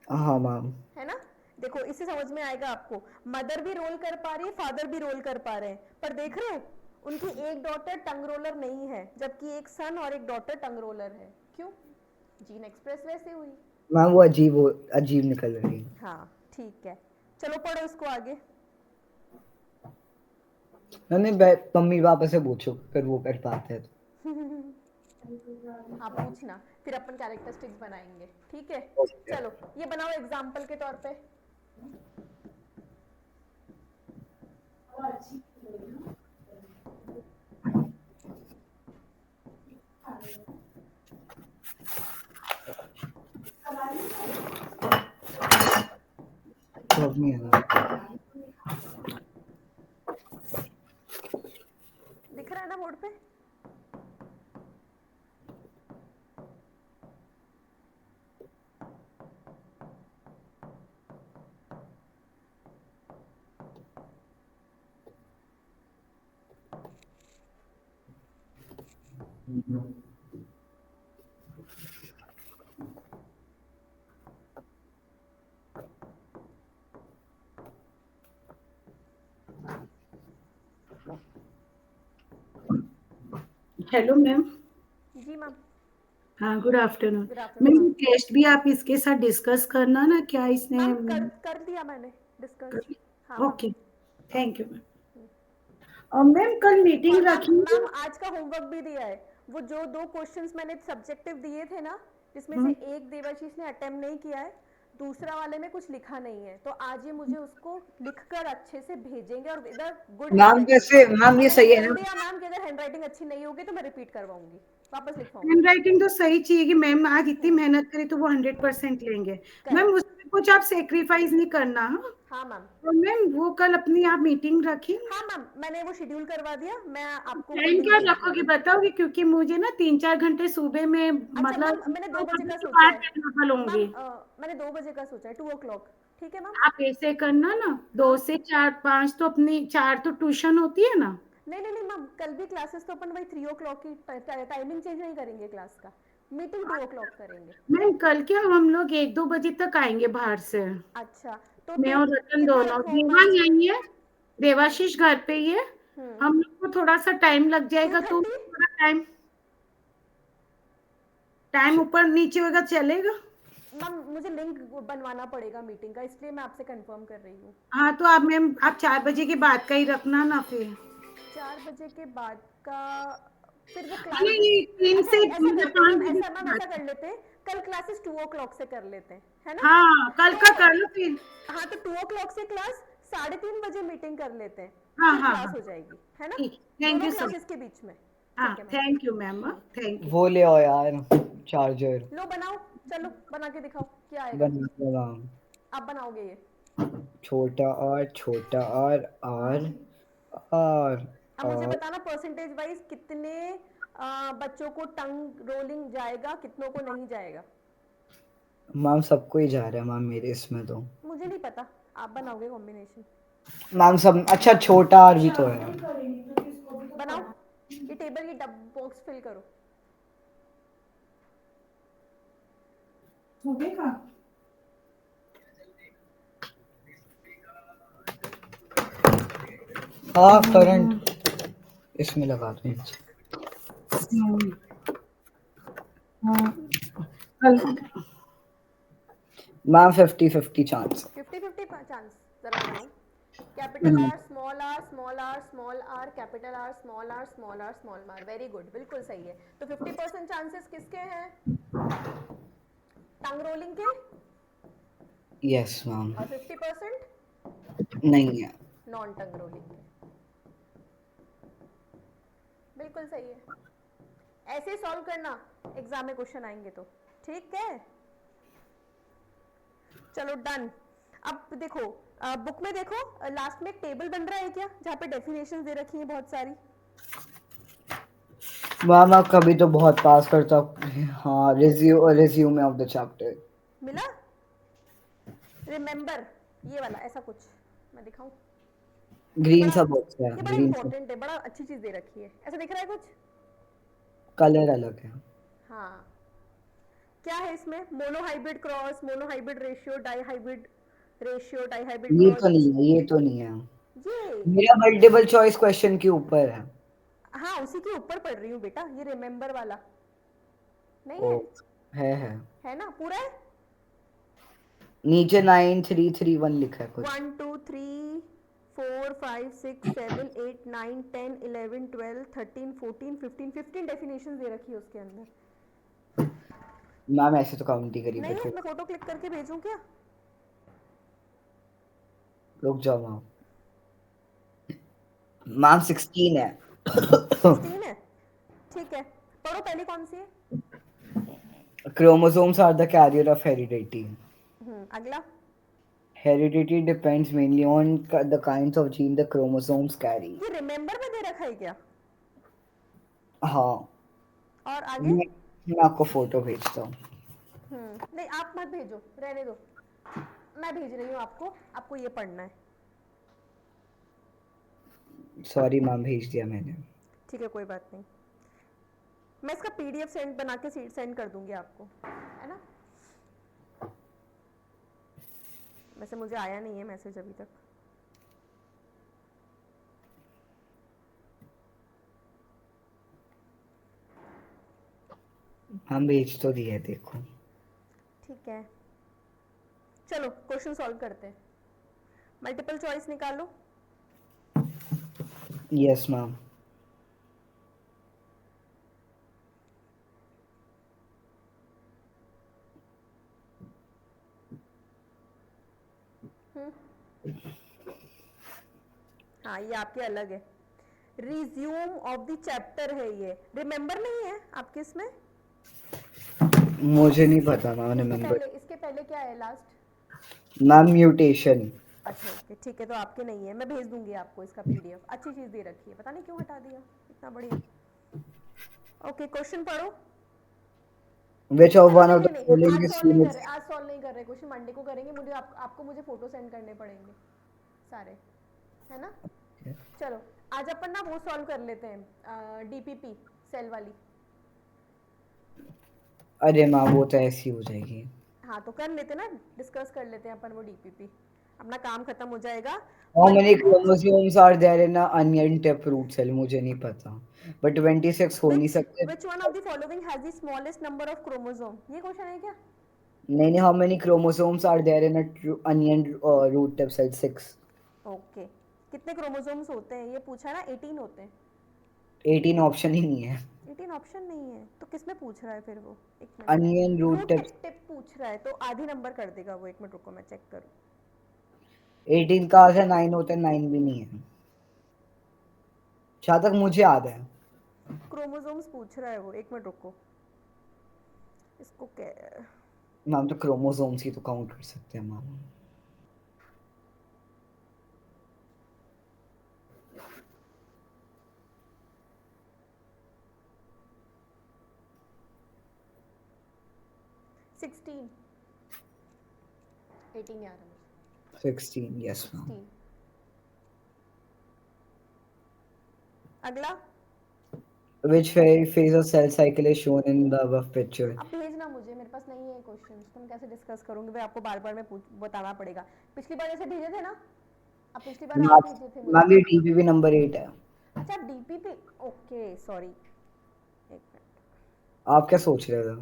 हाँ मैम. है ना? देखो, इससे समझ में आएगा आपको। मदर भी रोल कर पा रही है, फादर भी रोल कर पा रहे हैं, पर देख रहे हो उनकी एक डॉटर टंग रोलर नहीं है, जबकि एक सन और एक डॉटर टंग रोलर है। क्यों? जीन एक्सप्रेस वैसे हुई। मैम वो अजीब निकल रही है. हाँ, ठीक है, चलो पढ़ो इसको आगे। मैंने मम्मी पापा से पूछो फिर वो कर पाते हैं तो. हाँ, पूछना, फिर अपन कैरेक्टरिस्टिक्स बनाएंगे। ठीक है, Okay. चलो ये बनाओ एग्जाम्पल के तौर पे। तो अब नहीं है ना. दिख रहा है ना बोर्ड पे? Hello ma'am. जी मैम। हाँ, good afternoon. Good afternoon ma'am ma'am. Test भी आप इसके साथ डिस्कस करना ना, क्या इसने मैम कर दिया मैंने डिस्कस। हाँ ma'am. Okay, thank you ma'am. और मैम कल और मीटिंग मैम रखेंगे. मैम आज का होमवर्क भी दिया है। वो जो दो क्वेश्चंस मैंने सब्जेक्टिव दिए थे ना, जिसमें से एक देवाशीष ने अटेम्प्ट नहीं किया है, दूसरा वाले में कुछ लिखा नहीं है, तो आज ये मुझे उसको लिखकर अच्छे से भेजेंगे और इधर गुड मैम हैंडराइटिंग। वैसे मैम और ये मैंने सही है बोल ना. दिया मैम कि अगर हैंडराइटिंग अच्छी नहीं होगी तो मैं रिपीट करवाऊंगी, वापस लिखवाऊंगी। हैंड राइटिंग तो सही चाहिए कि मैम आज इतनी मेहनत करी तो वो 100% लेंगे. Ma'am correct. उसमें कुछ आप सेक्रीफाइस नहीं करना. हाँ. हाँ मैम। और मैम वो कल अपनी आप मीटिंग रखें. हाँ मैम, मैंने वो शेड्यूल करवा दिया, मैं आपको कल टाइम ही क्या भेज रखोगे दूंगी। बताओगे, क्योंकि मुझे ना 3-4 घंटे सुबह में अच्छा मतलब मैम, मैंने 2 बजे का के सोचा बाद है। अवेलेबल मैम होंगे. मैंने 2 बजे का सोचा है, 2 o'clock। ठीक है मैम। आप ऐसे करना ना, हाँ। 2 से 4, 5 तो अपनी 4 तो ट्यूशन होती है ना. नहीं नहीं नहीं मैम, कल भी क्लासेस तो अपन वही 3 o'clock की टाइमिंग चेंज नहीं करेंगे क्लास का। मीटिंग 2 o'clock करेंगे। मैम कल क्या हम लोग 1-2 बजे तक आएंगे बाहर से. अच्छा, तो मैं फिर और रतन कितना दोनों. रखूँ देवा मैं? यही है, देवाशीष घर पे ही है. हम्म हम लोग को थोड़ा सा टाइम लग टू जाएगा तो थर्टी थोड़ा टाइम. टाइम ऊपर नीचे होगा चलेगा? मैम मुझे लिंक बनवाना पड़ेगा मीटिंग का, इसलिए मैं आपसे कंफर्म कर रही हूँ। हाँ तो आप मैम आप 4 बजे के बाद का ही रखना ना फिर। 4 बजे के बाद का, फिर वो हाँ, क्लास नहीं 3 अच्छा से ऐसा 3 या करते हैं 5 मैम, बजे ऐसा के मैम बाद। ऐसा कर लेते हैं, कल क्लासेस 2 o'clock से कर लेते हैं, है ना? हाँ कल का तो कर लो फिर। हाँ तो 2 o'clock से क्लास, 3:30 बजे मीटिंग कर लेते हैं, हाँ फिर हाँ क्लास हाँ हो जाएगी, है ना? ठीक, थैंक दोनों यू सर। क्लासेस के बीच में। हाँ ठीक है ma'am. Thank you ma'am, thank you. वो ले आओ यार, चार्जर। लो बनाओ, चलो बना के दिखाओ क्या आएगा। बना लगा। आप बनाओगे ये? छोटा आर, छोटा आर, आर, आर, अब मुझे आर। बताना परसेंटेज वाइज कितने बच्चों को टंग रोलिंग जाएगा, कितनों को नहीं जाएगा। मैम सबको ही जा रहा है मैम मेरे इसमें तो। मुझे नहीं पता, आप बनाओगे कॉम्बिनेशन। मैम सब अच्छा, छोटा आर भी तो है। बनाओ, ये टेबल की डब बॉक्स फिल करो। हाँ करंट इसमें लगा दो नीचे। Ma'am 50-50 chance. 50-50 चांस। जरा बनाओ। Capital R small R small R small R, capital R small R small R small R, very good, बिल्कुल सही है। तो 50% चांसेस किसके हैं? टंग रोलिंग के। Yes ma'am. और 50% नहीं है। नॉन टंग रोलिंग के। बिल्कुल सही है। ऐसे सॉल्व करना, एग्जाम में क्वेश्चन आएंगे तो। ठीक है, चलो डन। अब देखो बुक में देखो, लास्ट में एक टेबल बन रहा है क्या, जहाँ पे डेफिनेशंस दे रखी हैं बहुत सारी। मैम आप कभी तो बहुत पास करता। हाँ, रिज्यूमे ऑफ द चैप्टर। मिला? रिमेंबर, ये वाला ऐसा कुछ मैं दिखाऊं? ये ग्रीन बड़ा सा बॉक्स है, ये बड़ा ग्रीन सा। इंपॉर्टेंट है, बड़ा अच्छी चीज दे रखी है, ऐसा दिख रहा है कुछ? कलर अलग है। हाँ, क्या है इसमें? Monohybrid cross, monohybrid ratio, dihybrid ratio, dihybrid ये तो मर्ज। नहीं है, ये तो नहीं है। ये मेरा मल्टीपल चॉइस क्वेश्चन के ऊपर है। हाँ उसी के ऊपर पढ़ रही हूँ बेटा, ये रिमेंबर वाला नहीं ओ, है? है। है ना, पूरा है। नीचे 9331 लिखा है कुछ। 1 2 3 4 5 6 7 8 9 10 11 12 13 14 15 15 डेफिनेशन दे रखी है उसके अंदर। मैम ऐसे तो काउंट ही करी नहीं है, बट मैं फोटो क्लिक करके भेजूं क्या? रुक जाओ मैम। मैम 16 है। 16 है, ठीक है। पढ़ो, पहले कौन सी है? Chromosomes are the carrier of heredity. अगला। Heredity depends mainly on the kinds of gene the chromosomes carry. ये रिमेंबर में दे रखा है क्या? हाँ। और आगे? मैं आपको फोटो भेजता हूँ। नहीं आप मत भेजो, रहने दो, मैं भेज रही हूँ आपको, आपको ये पढ़ना है। सॉरी मैम, भेज दिया मैंने। ठीक है, कोई बात नहीं, मैं इसका पीडीएफ सेंड बना के सेंड कर दूंगी आपको, है ना? वैसे मुझे आया नहीं है मैसेज अभी तक। हम भेज तो दिए, देखो। ठीक है, चलो क्वेश्चन सॉल्व करते हैं। मल्टीपल चॉइस निकालो। Yes ma'am. हाँ ये आपके अलग है, रिज्यूम ऑफ द चैप्टर है ये, रिमेंबर नहीं है आपके इसमें? मुझे नहीं पता मैम, रिमेम्बर। इसके पहले क्या है लास्ट? Ma'am mutation. अच्छा ओके, ठीक है, तो आपके नहीं है, मैं भेज दूंगी आपको इसका पीडीएफ। अच्छी चीज दे रखी है, पता नहीं क्यों हटा दिया, इतना बढ़िया। ओके, क्वेश्चन पढ़ो। Which of one नहीं of the नहीं नहीं, following आज is सॉल्व नहीं कर female? रहे, आज सॉल्व नहीं कर रहे क्वेश्चन, मंडे को करेंगे। मुझे आपको मुझे फोटो सेंड करने पड़ेंगे सारे, है ना? चलो आज अपन ना वो सॉल्व कर लेते हैं, डीपीपी सेल वाली। अरे मैम वो तो ऐसी हो जाएगी। हाँ तो कर लेते ना, डिस्कस कर लेते हैं अपन वो डीपीपी। अपना काम खत्म हो जाएगा। How one many minute chromosomes are there in a onion tip root cell? मुझे नहीं पता, but 26 हो नहीं विच सकते। विच one of the following has the smallest number of chromosome, ये क्वेश्चन है क्या? नहीं नहीं, how many chromosomes are there in a onion root tip cell? 6। Okay, कितने क्रोमोसोम्स होते हैं ये पूछा है ना, 18 होते हैं। 18 ऑप्शन ही नहीं है। 18 ऑप्शन नहीं है तो किसमें पूछ रहा है फिर वो? एक मिनट, Onion root root tip tip पूछ रहा है तो आधी नंबर कर देगा वो। एक मिनट रुको, मैं चेक करूँ। 18 कहाँ से 9 होते हैं? 9 भी नहीं है जहाँ तक मुझे याद है। क्रोमोसोम्स पूछ रहा है वो, एक मिनट रुको। इसको क्या, मैम तो क्रोमोसोम्स ही तो काउंट कर सकते हैं मैम। सिक्सटीन, 18 याद है मुझे। 16, yes मैम। 16। अगला, Which phase of cell cycle is shown in the above picture? अब भेजना मुझे, मेरे पास नहीं है क्वेश्चन, तुम कैसे डिस्कस करोगे भाई? आपको बार बार में बताना पड़ेगा। पिछली बार ऐसे भेजे थे ना, अब पिछली बार आप भेजे थे मैम मुझे। ये TPP नंबर 8 है। अच्छा डीपीपी, ओके सॉरी, एक मिनट, आप क्या सोच रहे थे?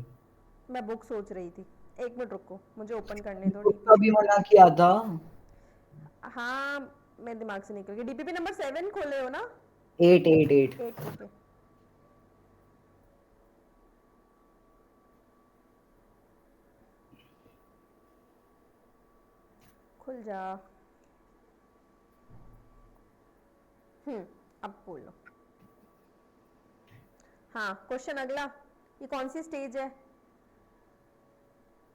मैं बुक सोच रही थी। एक मिनट रुको, मुझे ओपन करने दो उसका भी डीपीपी। मना किया था। हाँ, मेरे दिमाग से निकल गया। डीपीपी नंबर 7 खोले हो ना? 8 8 8। 8, ओके। खुल जा। अब बोलो। हाँ, क्वेश्चन अगला, ये कौन सी स्टेज है?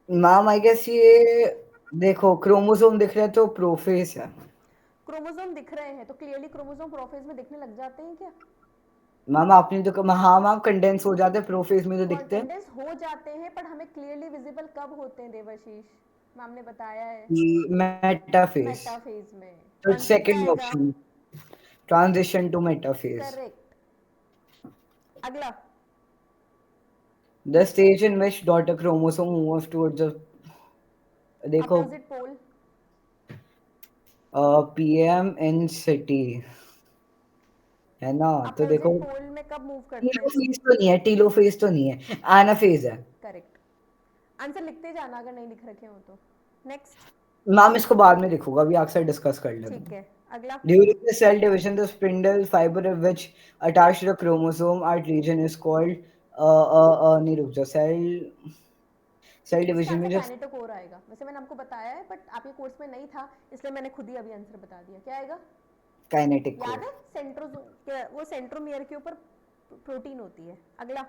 मैम आई गेस ये देखो क्रोमोसोम दिख रहे हैं तो प्रोफेज है। क्रोमोसोम दिख रहे हैं तो क्लियरली क्रोमोसोम प्रोफेज में दिखने लग जाते हैं क्या? मैम आपने तो कहा हाँ मैम कंडेंस हो जाते हैं प्रोफेज में तो दिखते हैं कंडेंस हो जाते हैं पर हमें क्लियरली विजिबल कब होते हैं देवाशीष? मैम ने बताया है कि मेटाफेज। मेटाफेज में। तो आंसर क्या सेकंड आएगा? Option transition to metaphase. Correct. अगला, the stage in which daughter chromosome move towards the देखो opposite pole. PM in city है ना, तो देखो अपोजिट पोल में कब मूव करते हैं? टीलोफेज तो नहीं है, टीलोफेज तो नहीं है, एनाफेज है। करेक्ट। आंसर लिखते जाना अगर नहीं लिख रखे हो तो। नेक्स्ट। मैम इसको बाद में देखूंगा, अभी अक्सर डिस्कस कर लेते ठीक हैं। है, अगला। During the cell division, the spindle fiber of which attached to the chromosome at region is called नहीं रुक जा सेल इसका डिवीजन में आंसर जो काइनेटोकोर आएगा। वैसे मैंने आपको बताया है बट आपके कोर्स में नहीं था, इसलिए मैंने खुद ही अभी आंसर बता दिया। क्या आएगा? काइनेटिक याद कोर। है? वो सेंट्रोमियर के ऊपर प्रोटीन होती है। अगला,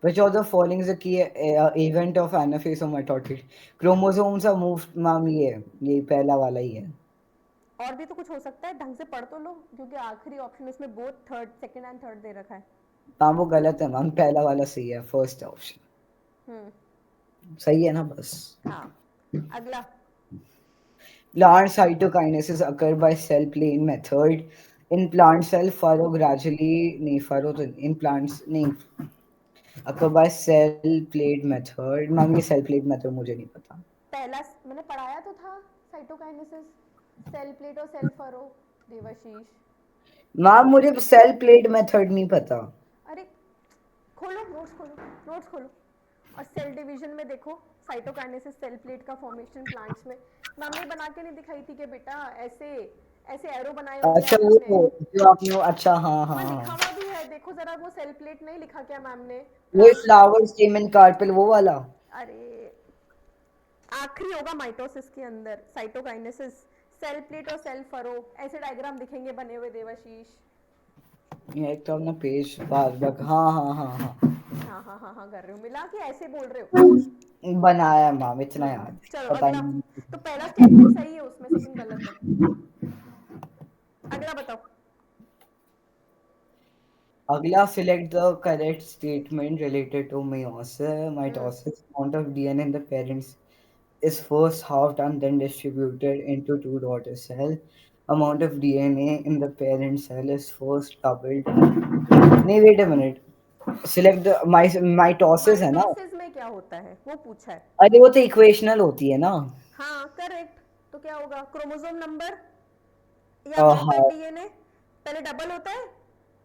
Which of the following is a key event of anaphase or mitosis? Chromosomes are moved, ma'am ये पहला वाला ही है। और भी तो कुछ हो सकता है, ढंग से पढ़ तो लो, क्योंकि आखिरी ऑप्शन उसमें both third, second and third दे रखा है। मैम वो गलत है मैम, पहला वाला सही है, फर्स्ट ऑप्शन सही है ना बस। हाँ, अगला। Plant cytokinesis occur by cell plane method. In plant cell furrow gradually नहीं furrow तो in plants नहीं occur by cell plate method। Ma'am ये cell plate method मुझे नहीं पता। पहला मैंने पढ़ाया तो था, साइटोकाइनेसिस, सेल प्लेट और सेल फरो, देवाशीष। मैम मुझे सेल प्लेट मेथड नहीं पता। अरे खोलो नोट्स, खोलो नोट्स खोलो, और सेल डिवीजन में देखो साइटोकाइनेसिस सेल प्लेट का फॉर्मेशन प्लांट्स में। मैम ने बना के नहीं दिखाई थी कि बेटा ऐसे ऐसे एरो बनाए होंगे अच्छा आपने? वो जो आपने अच्छा हाँ हाँ वहाँ लिखा हाँ हुआ भी है, देखो जरा, वो सेल प्लेट नहीं लिखा क्या मैम ने? वो फ्लावर स्टेमन कार्पेल वो वाला। अरे आखिरी होगा माइटोसिस के अंदर, साइटोकाइनेसिस सेल प्लेट और सेल फरो, ऐसे डायग्राम दिखेंगे बने हुए देवाशीष। ये एक तो अपना पेज बार बार हाँ हाँ हाँ हाँ हाँ हाँ हाँ हाँ कर रहे हो, मिला कि ऐसे बोल रहे हो? बनाया मैम इतना याद है, चलो पता अगला। नहीं। तो पहला स्टेटमेंट सही है उसमें, सेकंड गलत है। अगला बताओ। अगला select the correct statement related to meiosis mitosis। Amount of DNA in the parents is first halved and then distributed into two daughter cell। Amount of DNA in the parent cell is first doubled। नहीं wait a minute, select the mitosis है ना? Mitosis में क्या होता है वो पूछा है। अरे वो तो इक्वेशनल होती है ना। हाँ करेक्ट। तो क्या होगा, क्रोमोसोम नंबर या हाँ अमेरिकन डीएनए पहले डबल होता है,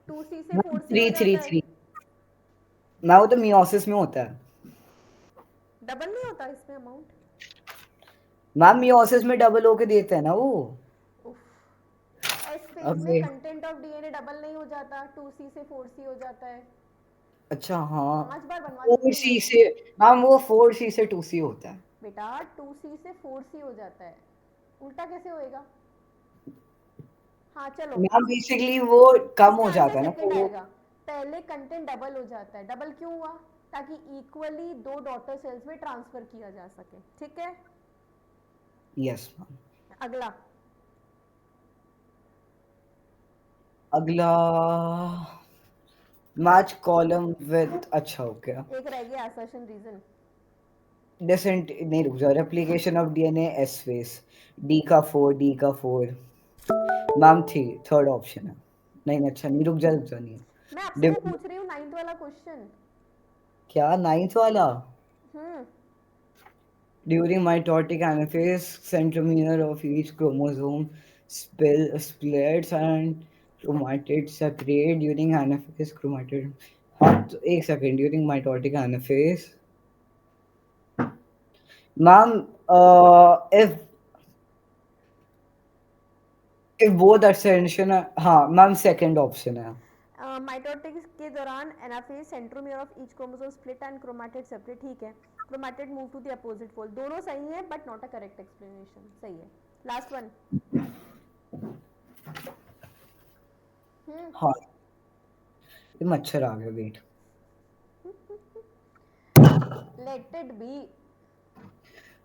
2C से 4C हो थ्री थ्री जाता है, थ्री मैं वो तो मियोसिस में होता है डबल नहीं होता इसमें अमाउंट। मैम, मियोसिस में डबल होके देते हैं ना वो। एस फेज में अबे कंटेंट ऑफ डीएनए डबल नहीं हो जाता, 2C से 4C हो जाता है। अच्छा हाँ, 5 बार बनवा चुकी फोर हूँ मैं सी वो। से मैम, वो 4C से 2C होता है। बेटा 2C से 4C हो जाता है, उल्टा कैसे होएगा। हाँ चलो, मैम बेसिकली वो कम इसका हो आंसर जाता है ना सेकंड वो। आएगा। पहले कंटेंट डबल हो जाता है, डबल क्यों हुआ, ताकि इक्वली 2 डॉटर सेल्स में ट्रांसफर किया जा सके, ठीक है। Yes ma'am. अगला, अगला मैच कॉलम विद, अच्छा ओके। एक रह गया असर्शन रीजन। डिसेंट नहीं, रुक जाओ, replication of DNA S phase, D का 4 मैम थी थर्ड ऑप्शन है। नहीं अच्छा नहीं, रुक जा नहीं मैं आपसे वो डिव- पूछ रही हूँ 9th वाला क्वेश्चन। क्या 9th वाला? हम्म During mitotic anaphase, centromere of each chromosome splits and chromatid separate during anaphase chromatid. हाँ तो एक second, during mitotic anaphase ma'am, if both ascension, हाँ मैम सेकंड ऑप्शन है। माइटोटिक के दौरान anaphase centromere of each chromosome split and chromatid separate, ठीक है। Chromatid move to the opposite pole, दोनों सही है but not a correct explanation, सही है। Last one. हाँ, ये मच्छर आ गया, वेट। Let it be. हाँ,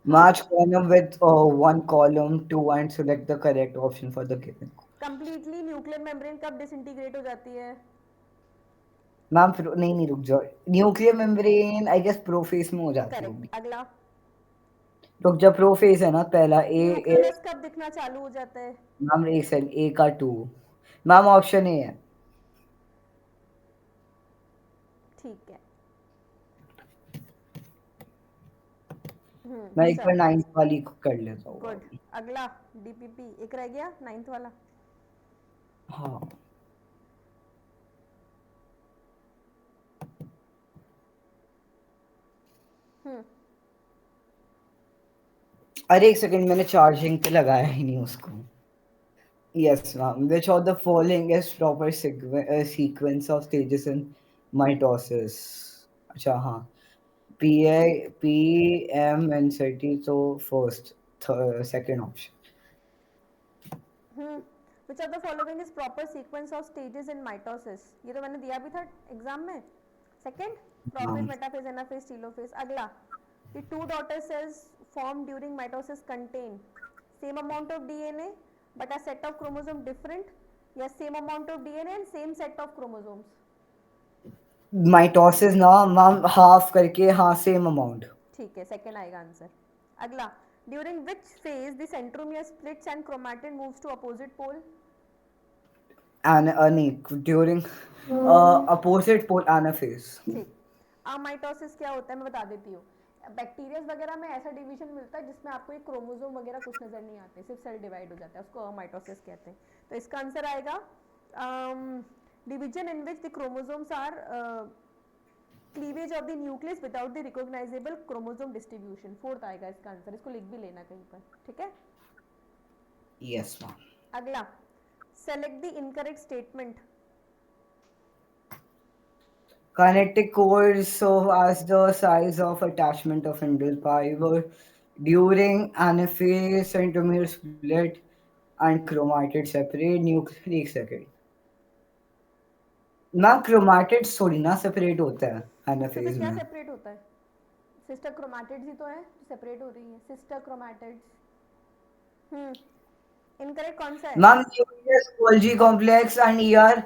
Match column with one column, two, and select the correct option for the given. Completely nuclear membrane कब डिसइंटीग्रेट हो जाती है। मैम फिर नहीं नहीं, रुक जाओ, nuclear membrane I guess prophase में हो जाती करेक्ट। होगी। अगला, रुक जा, प्रोफेस है ना पहला, ए। न्यूक्लियस कब दिखना चालू हो जाता है। मैम एक सेकंड, A का 2, मैम ऑप्शन ए है। ठीक है। मैं एक बार चलो, 9th वाली को कर लेता हूँ गुड। अभी। अगला, डीपीपी एक रह गया 9th वाला। हाँ हम्म अरे एक सेकंड, मैंने चार्जिंग पे लगाया ही नहीं उसको। Yes ma'am, which of the following is proper sequence of stages in mitosis. अच्छा हाँ, PMNCT तो first, second option. Which of the following is proper sequence of stages in mitosis, ये तो मैंने दिया भी था एग्जाम में। Second, prophase, metaphase, anaphase, telophase. अगला, the two daughter cells formed during mitosis contain same amount of DNA but a set of chromosome different, या same amount of DNA and same set of chromosomes। Mitosis ना ma'am, half करके, हाँ same amount. ठीक है, second आएगा answer. अगला, during which phase the centromere splits and chromatin moves to opposite pole। एन नहीं, ड्यूरिंग अपोजिट पोल एनाफेज। ठीक। अमाइटोसिस क्या होता है मैं बता देती हूँ। बैक्टीरिया वगैरह में ऐसा डिवीजन मिलता है जिसमें आपको एक क्रोमोसोम वगैरह कुछ नजर नहीं आते, सिर्फ सेल डिवाइड हो जाता है, उसको अमाइटोसिस कहते हैं। तो इसका आंसर आएगा division in which the chromosomes are cleavage of the nucleus without the recognizable chromosome distribution, fourth आएगा इसका आंसर, इसको लिख भी लेना कहीं पर, ठीक है। Yes ma'am. अगला, select the incorrect statement. Kinetic cores serve as the size of attachment of indel fiber during anaphase, centromere split, and chromatid separate nuclear। एक सेकेंड ना, क्रोमाटिड थोड़ी ना सेपरेट होता है तो फिर एनाफेज क्या में। सेपरेट होता है, सिस्टर क्रोमैटिड्स ही तो है जो सेपरेट हो रही है, सिस्टर क्रोमैटिड्स। इनकरेक्ट कौन सा है। Ma'am nucleus Golgi complex and ER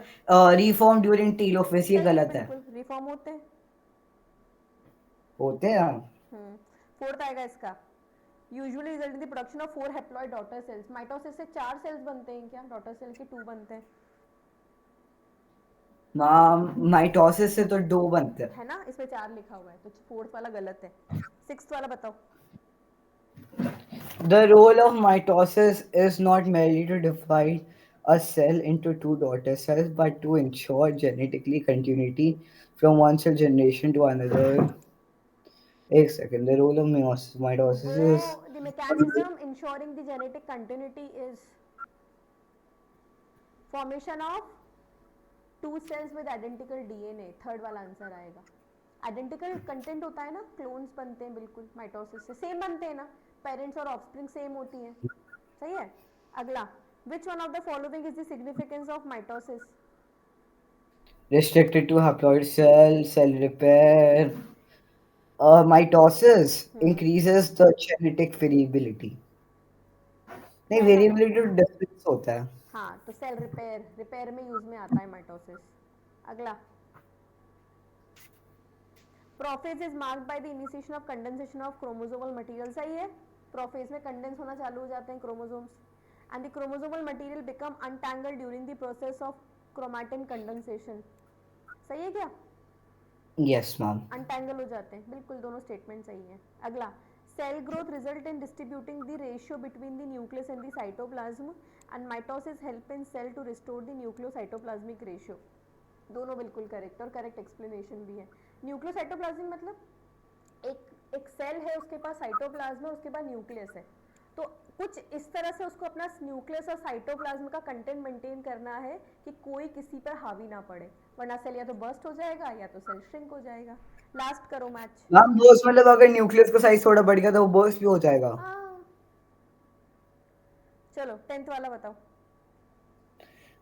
reform during telophase, ये सही है, गलत है। बिल्कुल रिफॉर्म होते हैं। होते हैं। फोर्थ आएगा इसका, usually result in the production of 4 haploid daughter cells. Mitosis से 4 सेल्स बनते हैं क्या, डॉटर सेल के 2 बनते हैं, मैम माइटोसिस से तो 2 बनते हैं। है ना, इसमें 4 लिखा हुआ है तो फोर्थ वाला गलत है। सिक्स्थ वाला बताओ। The role of mitosis is not merely to divide a cell into two daughter cells, but to ensure genetically continuity from one cell generation to another. एक second. The role of mitosis is वो the mechanism ensuring the genetic continuity is formation of two cells with identical DNA. Third वाला answer आएगा. Identical content होता है ना, clones बनते हैं बिल्कुल माइटोसिस से, सेम बनते हैं ना, पेरेंट्स और ऑफस्प्रिंग सेम होती हैं. सही है. अगला, विच one of the following is the significance of mitosis? restricted to haploid cell repair. Mitosis increases the genetic variability. नहीं, क्या था? वेरिएबिलिटी तो डिफरेंस होता है. हाँ, तो सेल रिपेयर में यूज में आता है माइटोसिस. अगला, prophase is marked by the initiation of condensation of chromosomal material. सही है. प्रोफेज में कंडेंस होना चालू हो जाते हैं chromosomes, and the chromosomal material become untangled during the process of chromatin condensation. सही है क्या? Yes, ma'am. अनटैंगल हो जाते हैं. बिल्कुल दोनों स्टेटमेंट सही है. अगला, cell growth result in distributing the ratio between the nucleus and the cytoplasm, and mitosis help in cell to restore the nucleocytoplasmic ratio. दोनों बिल्कुल करेक्ट, और करेक्ट एक्सप्लेनेशन भी है. न्यूक्लियोसाइटोप्लाज्म मतलब एक सेल है, उसके पास साइटोप्लाज्म है, उसके बाद न्यूक्लियस है. तो कुछ इस तरह से उसको अपना न्यूक्लियस और साइटोप्लाज्म का कंटेंट मेंटेन करना है कि कोई किसी पर हावी ना पड़े, वरना सेल या तो बर्स्ट हो जाएगा या तो सेल श्रिंक हो जाएगा. लास्ट करो मैच. मैम बर्स्ट मतलब अगर न्यूक्लियस का साइज थोड़ा बढ़ गया तो वो बर्स्ट भी हो जाएगा. हाँ, चलो 10th वाला बताओ.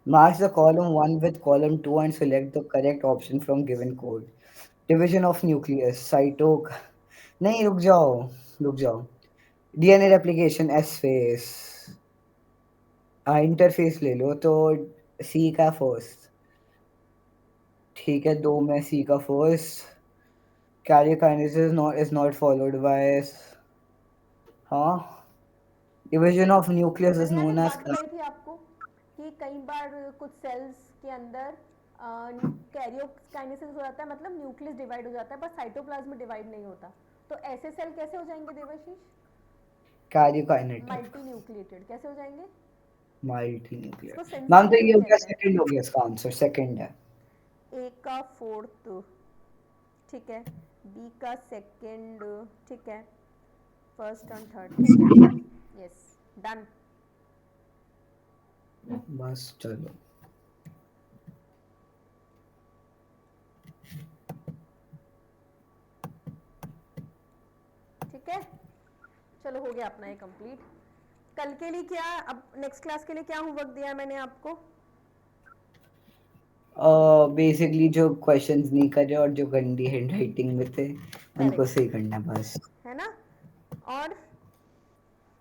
Match the column 1 with column 2 and select the correct option from given code. Division of nucleus, cyto. नहीं, रुक जाओ. DNA replication S phase. Interface ले लो तो सी का फर्स्ट. ठीक है, दो में सी का first. Karyokinesis is not followed by. हाँ. Division of nucleus is मैंने यार known एक as. बात बताई थी आपको कि कई बार कुछ सेल्स के अंदर कैरियोकाइनेसिस हो जाता है, मतलब न्यूक्लियस डिवाइड हो जाता है, पर साइटोप्लाज्म डिवाइड नहीं होता. तो ऐसे सेल कैसे हो जाएंगे देवाशीष? Karyokinetic. मल्टी न्यूक्लिएटेड कैसे हो जाएंगे? Multi nuclear. इसको मैम तो ये सेंसिटिव हो गया, कहते हैं. सेकंड हो गया, इसका आंसर सेकंड है. ए का फोर्थ, ठीक है, बी का सेकंड, ठीक है, फर्स्ट एंड थर्ड, ठीक है. Yes, done. बस चलो. ठीक है, चलो हो गया अपना ये कंप्लीट. कल के लिए क्या, अब नेक्स्ट क्लास के लिए क्या होमवर्क दिया है मैंने आपको? बेसिकली जो क्वेश्चंस नहीं करे और जो गंदी हैंडराइटिंग में थे उनको सही करना बस. है ना. और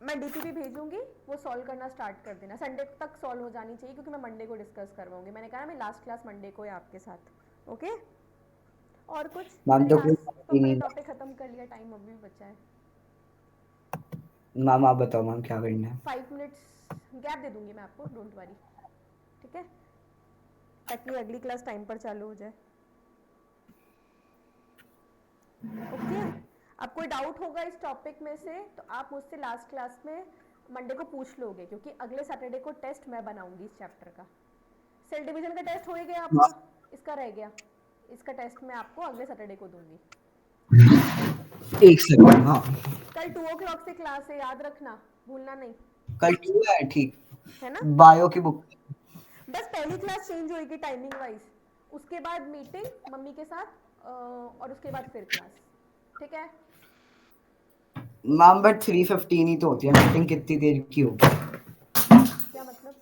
मैं डीपीपी भेजूंगी, वो सॉल्व करना स्टार्ट कर देना. संडे तक सॉल्व हो जानी चाहिए, क्योंकि मैं मंडे को डिस्कस करवाऊंगी. मैंने कहा मैं लास्ट क्लास मंडे को है आपके साथ. ओके. और कुछ? मैम मैंने तो लास्ट तो अपने नहीं. टॉपिक खत्म कर लिया, टाइम अभी भी बचा है. मैम आप बताओ मैम क्या करना है. 5 मिनट्स गैप दे दूंगी मैं आपको, डोंट वरी. ठीक है, ताकि अगली क्लास टाइम पर चालू हो जाए. ओके. अब कोई डाउट होगा इस टॉपिक में से तो आप मुझसे लास्ट क्लास में मंडे को पूछ लोगे, क्योंकि अगले सैटरडे को टेस्ट मैं बनाऊंगी इस चैप्टर का. सेल डिवीजन का टेस्ट हो ही गया आपका, इसका रह गया. इसका टेस्ट मैं आपको अगले सैटरडे को दूंगी. एक सेकंड. हाँ, कल 2 o'clock से क्लास है, याद रखना, भूलना नहीं. कल 2 है. ठीक है ना. बायो की बुक. बस पहली क्लास चेंज होगी टाइमिंग वाइज, उसके बाद मीटिंग मम्मी के साथ, और उसके बाद फिर क्लास. ठीक है. मैम बट 3:15 ही तो होती है मीटिंग. कितनी देर की होगी क्या मतलब?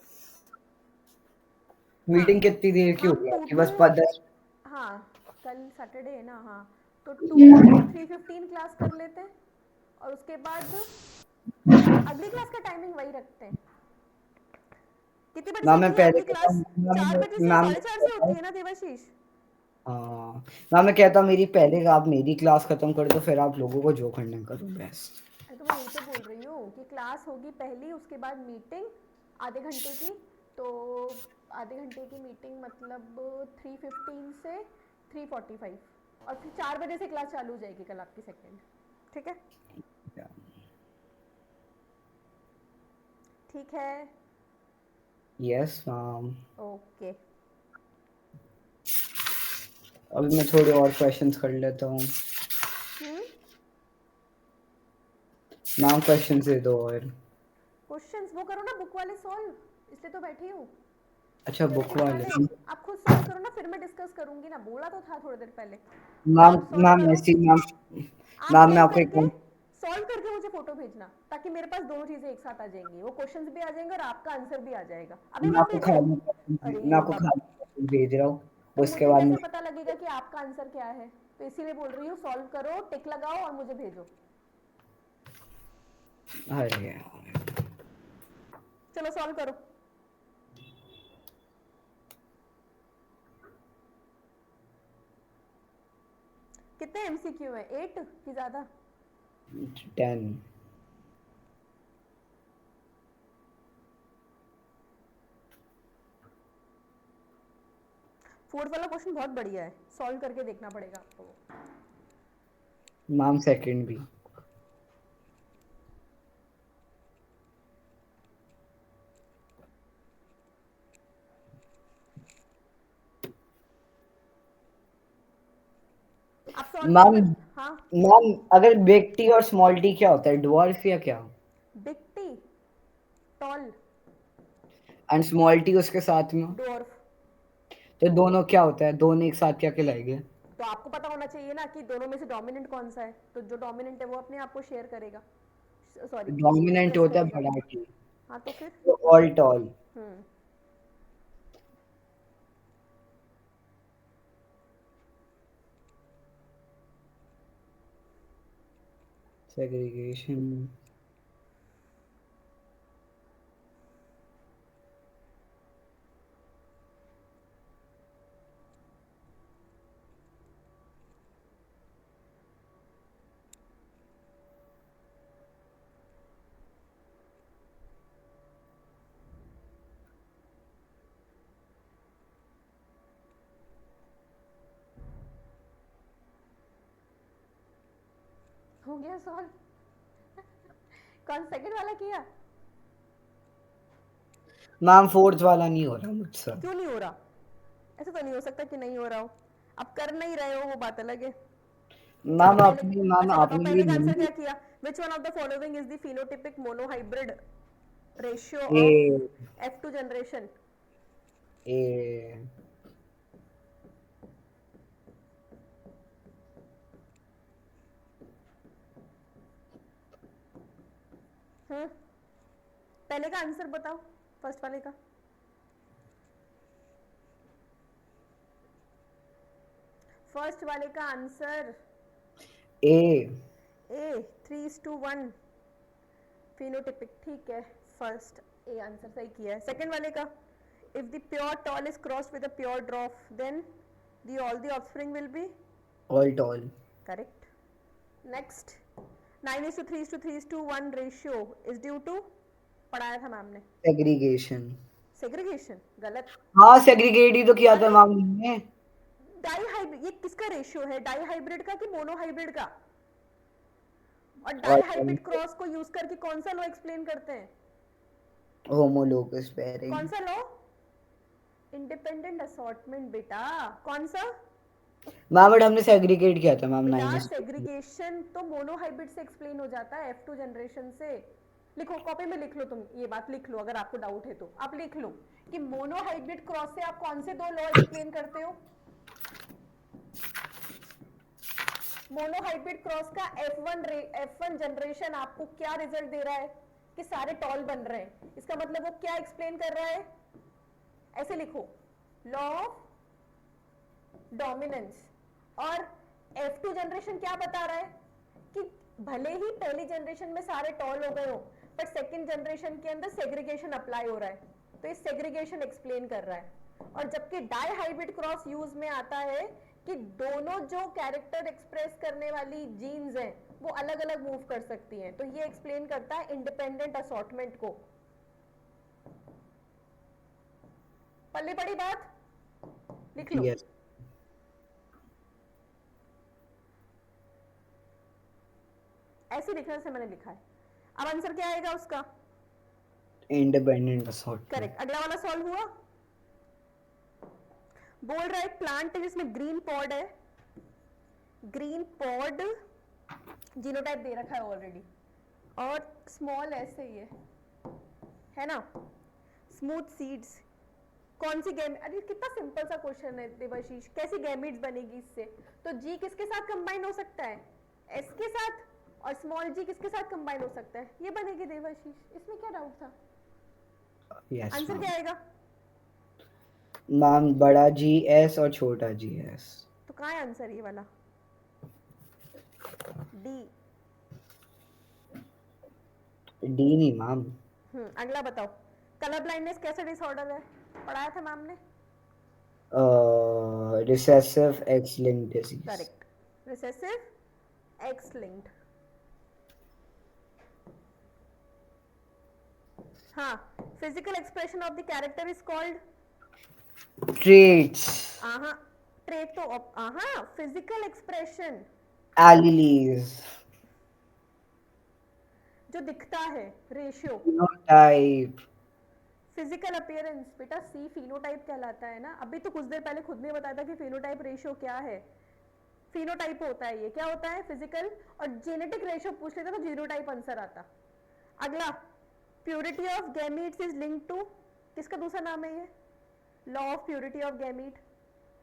मीटिंग? कितनी देर की हम होगी आपकी? 2 बस to 5-10. हाँ, कल सैटरडे है ना. हाँ, तो 2 to 3:15 क्लास कर लेते हैं, और उसके बाद अगली क्लास का टाइमिंग वही रखते हैं. कितने बजे से मैम मैं होती है पहले आपकी क्लास? 4 बजे से, मैम 4:30 से होती है ना देवाशीष? हाँ मैम मैं कहता हूँ मेरी पहले आप मेरी क्लास खत्म कर दो, फिर आप लोगों को जो करना करो बेस्ट. अरे तो मैं यही तो बोल रही हूँ कि क्लास होगी पहली, उसके बाद मीटिंग आधे घंटे की. तो आधे घंटे की मीटिंग मतलब 3:15 से 3:45, और फिर 4 बजे से क्लास चालू हो जाएगी कल आपकी सेकंड. ठीक है. ठीक है, यस मैम। ओके। अभी मैं थोड़े और क्वेश्चंस कर लेता हूँ। मैम क्वेश्चंस दे दो और। क्वेश्चंस वो करो ना बुक वाले सॉल्व, इसलिए तो बैठी हूँ। अच्छा बुक थ्योरेटिक्स वाले। वाले आप खुद सॉल्व करो ना, फिर मैं डिस्कस करूंगी ना, बोला तो था थोड़ी देर पहले। मैम आप सॉल्व मैम करो, ऐसी मैम आप मैम मैं आपको एक सॉल्व करके मुझे फोटो भेजना, ताकि मेरे पास दोनों चीजें एक साथ आ जाएंगी, वो क्वेश्चंस भी आ जाएंगे और आपका आंसर भी आ जाएगा। अभी मैं मत आपको भेजो। खाली मैं अरे आपको बाबा, खाली questions भेज रहा हूँ। तो उसके मुझे बाद कैसे में पता लगेगा कि आपका आंसर क्या है? तो इसीलिए बोल रही हूँ, सॉल्व करो, टिक लगाओ और मुझे भेजो। अरे चलो सॉल्व करो। कितने एमसीक्यू है? 8 की ज्यादा? 10। फोर्थ वाला क्वेश्चन बहुत बढ़िया है, सॉल्व करके देखना पड़ेगा आपको। मैम सेकंड भी। आप सॉल्व मैम कर, हाँ। मैम अगर बिग टी और स्मॉल टी क्या होता है? ड्वार्फ या क्या? Big T tall, and small T उसके साथ में? डोर्फ। तो दोनों क्या होता है? दोनों एक साथ क्या कहलाएंगे? तो आपको पता होना चाहिए ना कि दोनों में से डोमिनेंट कौन सा है, तो जो डोमिनेंट है वो अपने आप को शेयर करेगा, सॉरी डोमिनेंट एक्सप्रेस होता है करेगा। बड़ा टी, हाँ तो फिर तो ऑल टॉल। हम्म सेग्रीगेशन। हो गया सॉल्व। कौन सेकंड वाला किया? मैम फोर्थ वाला नहीं हो रहा मुझसे। क्यों नहीं हो रहा? ऐसा तो नहीं हो सकता कि नहीं हो रहा हो, आप कर नहीं रहे हो वो बात अलग है। चलो मैम पहले, आपने मैम अच्छा बताओ आपने पहले भी का आंसर नंबर क्या किया? Which one of the following is the phenotypic monohybrid ratio a of F2 generation? A पहले का आंसर बताओ, फर्स्ट वाले का। फर्स्ट वाले का आंसर ए ए 3:1 फिनोटिपिक, ठीक है। फर्स्ट ए आंसर सही किया है। सेकंड वाले का, if the pure tall is crossed with a pure dwarf then the all the offspring will be all tall. Correct. Next, 9:3:3:1 ratio is due to, पढ़ाया था ma'am ने, सेग्रीगेशन। सेग्रीगेशन। गलत। हाँ सेग्रीगेट ही तो किया था अरे मैम ने। डाई हाइब्रिड, ये किसका रेशियो है? डाई हाइब्रिड का कि मोनो हाइब्रिड का? और डाई और हाइब्रिड क्रॉस को यूज करके कौन सा लॉ एक्सप्लेन करते हैं? Homologous pairing. कौन सा लॉ? इंडिपेंडेंट असॉर्टमेंट बेटा। कौन सा? मैम बट हमने सेग्रीगेट किया था मैम बेटा 9 सेग्रीगेशन तो मोनोहाइब्रिड से एक्सप्लेन हो जाता है, F2 जनरेशन से। लिखो, कॉपी में लिख लो, तुम ये बात लिख लो, अगर आपको डाउट है तो आप लिख लो कि मोनोहाइब्रिड क्रॉस से आप कौन से दो लॉ एक्सप्लेन करते हो? मोनोहाइब्रिड क्रॉस का F1 जनरेशन आपको क्या रिजल्ट दे रहा है? कि सारे टॉल बन रहे हैं। इसका मतलब वो क्या एक्सप्लेन कर रहा है? ऐसे लिखो, लॉ ऑफ डोमिनेंस। और F2 जनरेशन क्या बता रहा है? कि भले ही पहली जनरेशन में सारे टॉल हो गए हो, पर सेकंड जनरेशन के अंदर सेग्रीगेशन अप्लाई हो रहा है, तो ये सेग्रीगेशन एक्सप्लेन कर रहा है। और जबकि डाई हाइब्रिड क्रॉस यूज में आता है कि दोनों जो कैरेक्टर एक्सप्रेस करने वाली जीन्स हैं वो अलग अलग मूव कर सकती हैं, तो ये एक्सप्लेन करता है इंडिपेंडेंट असॉर्टमेंट को। पल्ली पड़ी बात? लिख लो। यस। ऐसे लिखने से मैंने लिखा है। अब आंसर क्या आएगा उसका? independent assortment. करेक्ट। अगला वाला सॉल्व हुआ। बोल रहा है प्लांट है जिसमें ग्रीन पॉड है, ग्रीन पॉड जीनोटाइप दे रखा है ऑलरेडी, और स्मॉल ऐसे ही है ना, स्मूथ सीड्स। कौन सी गैम, अरे कितना सिंपल सा क्वेश्चन है देवाशीष, कैसी गैमिट्स बनेगी इससे? तो जी किसके साथ कंबाइन हो सकता है? एस के साथ। और स्मॉल जी किसके साथ कंबाइन हो सकता है? ये बनेगी देवाशीष, इसमें क्या डाउट था? Yes, answer ma'am. क्या आएगा? मैम बड़ा जी एस और छोटा जी एस। तो कहाँ है आंसर ये वाला? डी। डी नहीं मैम। अगला बताओ, कलर ब्लाइंडनेस कैसा डिसऑर्डर है? पढ़ाया था मैम ने। Recessive X linked disease. Correct, recessive X linked. हाँ, physical expression of the character is called traits. Trait तो फिजिकल एक्सप्रेशन एलिलीज। जो दिखता है, रेशियो। फिनोटाइप। फिजिकल अपीयरेंस बेटा सी फिनोटाइप कहलाता है ना। अभी तो कुछ देर पहले खुद ने बताया था कि फिनोटाइप रेशियो क्या है। फिनोटाइप होता है ये, क्या होता है? फिजिकल। और जेनेटिक रेशियो पूछ लेता तो जीनोटाइप आंसर आता। अगला, purity of gametes is linked to, किसका दूसरा नाम है ये? Law of purity of gamete.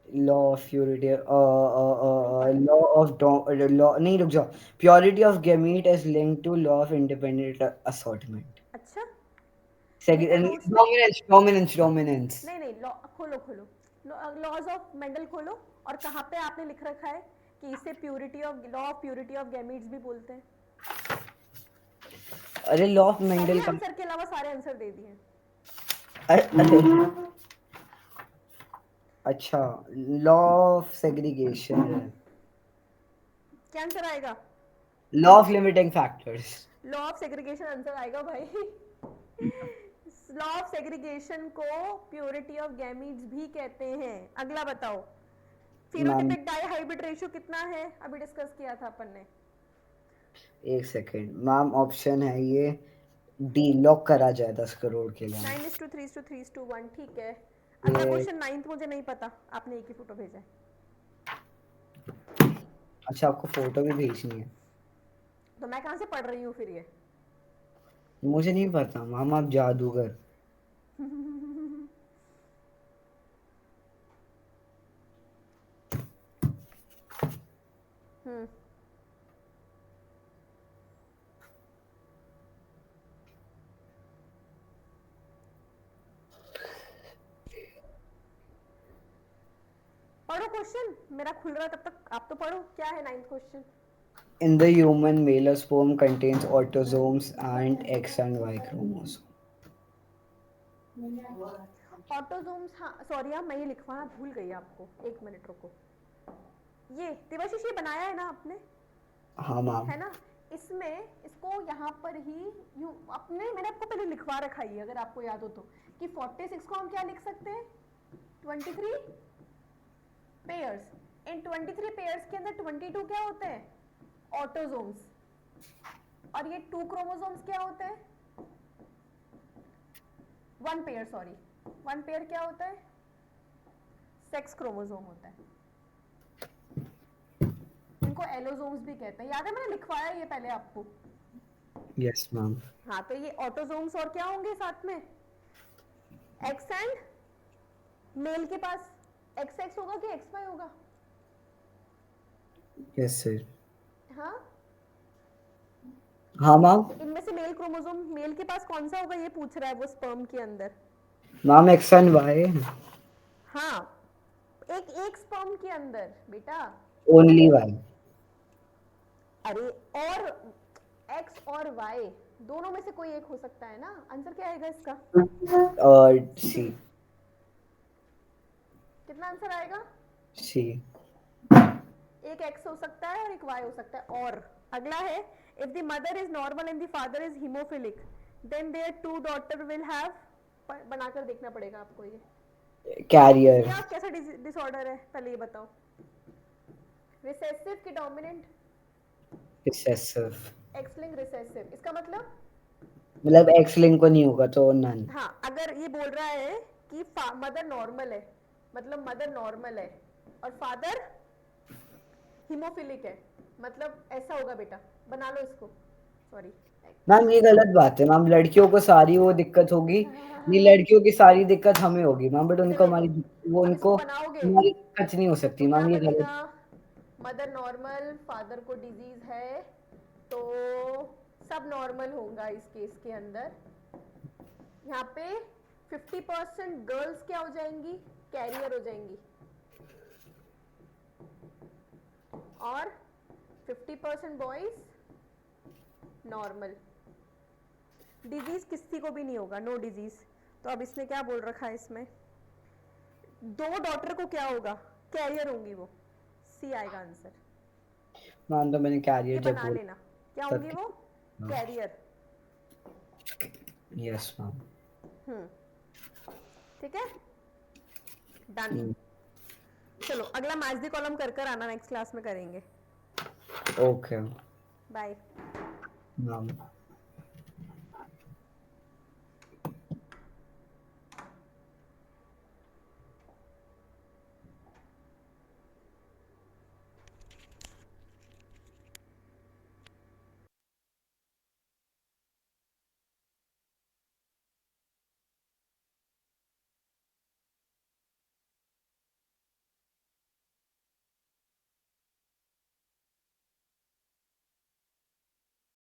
Law of purity law of law नहीं रुक जाओ, purity of gamete is linked to law of independent assortment. अच्छा, डोमिनेंस डोमिनेंस। नहीं लॉ खोलो लॉज ऑफ मेंडल खोलो, और कहाँ पे आपने लिख रखा है कि इसे purity of law of purity of gametes भी बोलते हैं? अरे लॉ ऑफ मेंडल का आंसर के अलावा सारे आंसर दे दिए। अच्छा, लॉ ऑफ सेग्रीगेशन। क्या आंसर आएगा? Law of limiting factors. Law of segregation answer आएगा भाई। लॉ ऑफ सेग्रीगेशन को प्योरिटी ऑफ गैमीट्स भी कहते हैं। अगला बताओ, फिनोटाइपिक डाइहाइब्रिड रेशियो कितना है? अभी डिस्कस किया था अपन ने। एक सेकेंड मैम, ऑप्शन है ये डी, लॉक करा जाए 10 करोड़ के लिए। 9:3:3:1 ठीक है। अगला क्वेश्चन 9th मुझे नहीं पता, आपने एक ही फोटो भेजा है। अच्छा, आपको फोटो भी भेजनी है? तो मैं कहाँ से पढ़ रही हूँ फिर ये? मुझे नहीं पता मैम, आप जादूगर। पढ़ो क्वेश्चन, मेरा खुल रहा है तब तक आप तो पढ़ो। क्या है 9th question? In the human, male sperm contains autosomes and X and Y chromosome. Autosomes, हाँ सॉरी यार, मैं ये लिखवाना भूल गई आपको, एक मिनट रुको। ये देवाशीष ये बनाया है ना आपने? हाँ मैम। है ना, इसमें इसको यहाँ पर ही यू अपने, मैंने आपको पहले लिखवा रखा है अगर आपको याद हो तो, कि 46 को हम क्या लिख सकते हैं? 23 पेयर्स। इन 23 पेयर्स के अंदर 22 क्या होते हैं? ऑटोजोम्स। और ये 2 क्रोमोसोम्स क्या होते हैं? 1 पेयर, सॉरी 1 पेयर क्या होता है? सेक्स क्रोमोसोम होता है। इनको एलोसोम्स भी कहते हैं। याद है मैंने लिखवाया ये पहले आपको? Yes ma'am. हाँ, तो ये ऑटोसोम्स और क्या होंगे साथ में? एक्स एंड, मेल के पास एक्स एक्स होगा कि एक्स वाई होगा? Yes sir. हाँ हाँ मैम। इनमें से मेल क्रोमोसोम, मेल के पास कौन सा होगा ये पूछ रहा है वो स्पर्म के अंदर। Ma'am X and Y. हाँ, एक स्पर्म के अंदर बेटा। Only Y. अरे और एक्स और वाई दोनों में से कोई एक हो सकता है ना। आंसर क्या आएगा इसका? सी। कितना आंसर आएगा? सी। एक एक्स हो सकता है और एक वाई हो सकता है। और अगला है, if the mother is normal and the father is haemophilic then there 2 daughter will have, बनाकर देखना पड़ेगा आपको ये कैरियर। क्या कैसा डिसऑर्डर है पहले ये बताओ। रिसेसिव की dominant? Recessive. X link recessive, इसका मतलब मतलब एक्स लिंक को नहीं होगा तो नन। हाँ, अगर ये बोल रहा है कि मदर नॉर्मल है, मतलब मदर नॉर्मल है और फादर हीमोफिलिक है, मतलब ऐसा होगा बेटा, बना लो इसको, सॉरी। मैम ये गलत बात है मैम, लड़कियों को सारी वो दिक्कत होगी, ये लड़कियों की सारी दिक्कत हमें होगी मैम, बट उनको चलो, हमारी, वो अब इसको उनको बनाओगे हमारी दिक्कत नहीं हो सकती तो क्या मैम, ये बनेगा? गलत। मदर नॉर्मल, फादर को डिजीज है, तो सब नॉर्मल होगा इस केस के अंदर। यहाँ पे 50% गर्ल्स क्या हो जाएंगी? कैरियर हो जाएंगी, और 50% बॉयज नॉर्मल। डिजीज किसी को भी नहीं होगा, नो डिजीज। तो अब इसने क्या बोल रखा है इसमें? दो डॉटर को क्या होगा? कैरियर होंगी वो, सी आएगा आंसर। मैम तो मैंने कैरियर ये जब बना बोल लेना, क्या होंगी वो? कैरियर। Yes ma'am. ठीक है, डन। चलो अगला मैच दी कॉलम कर कर आना, नेक्स्ट क्लास में करेंगे। Okay bye. मैम।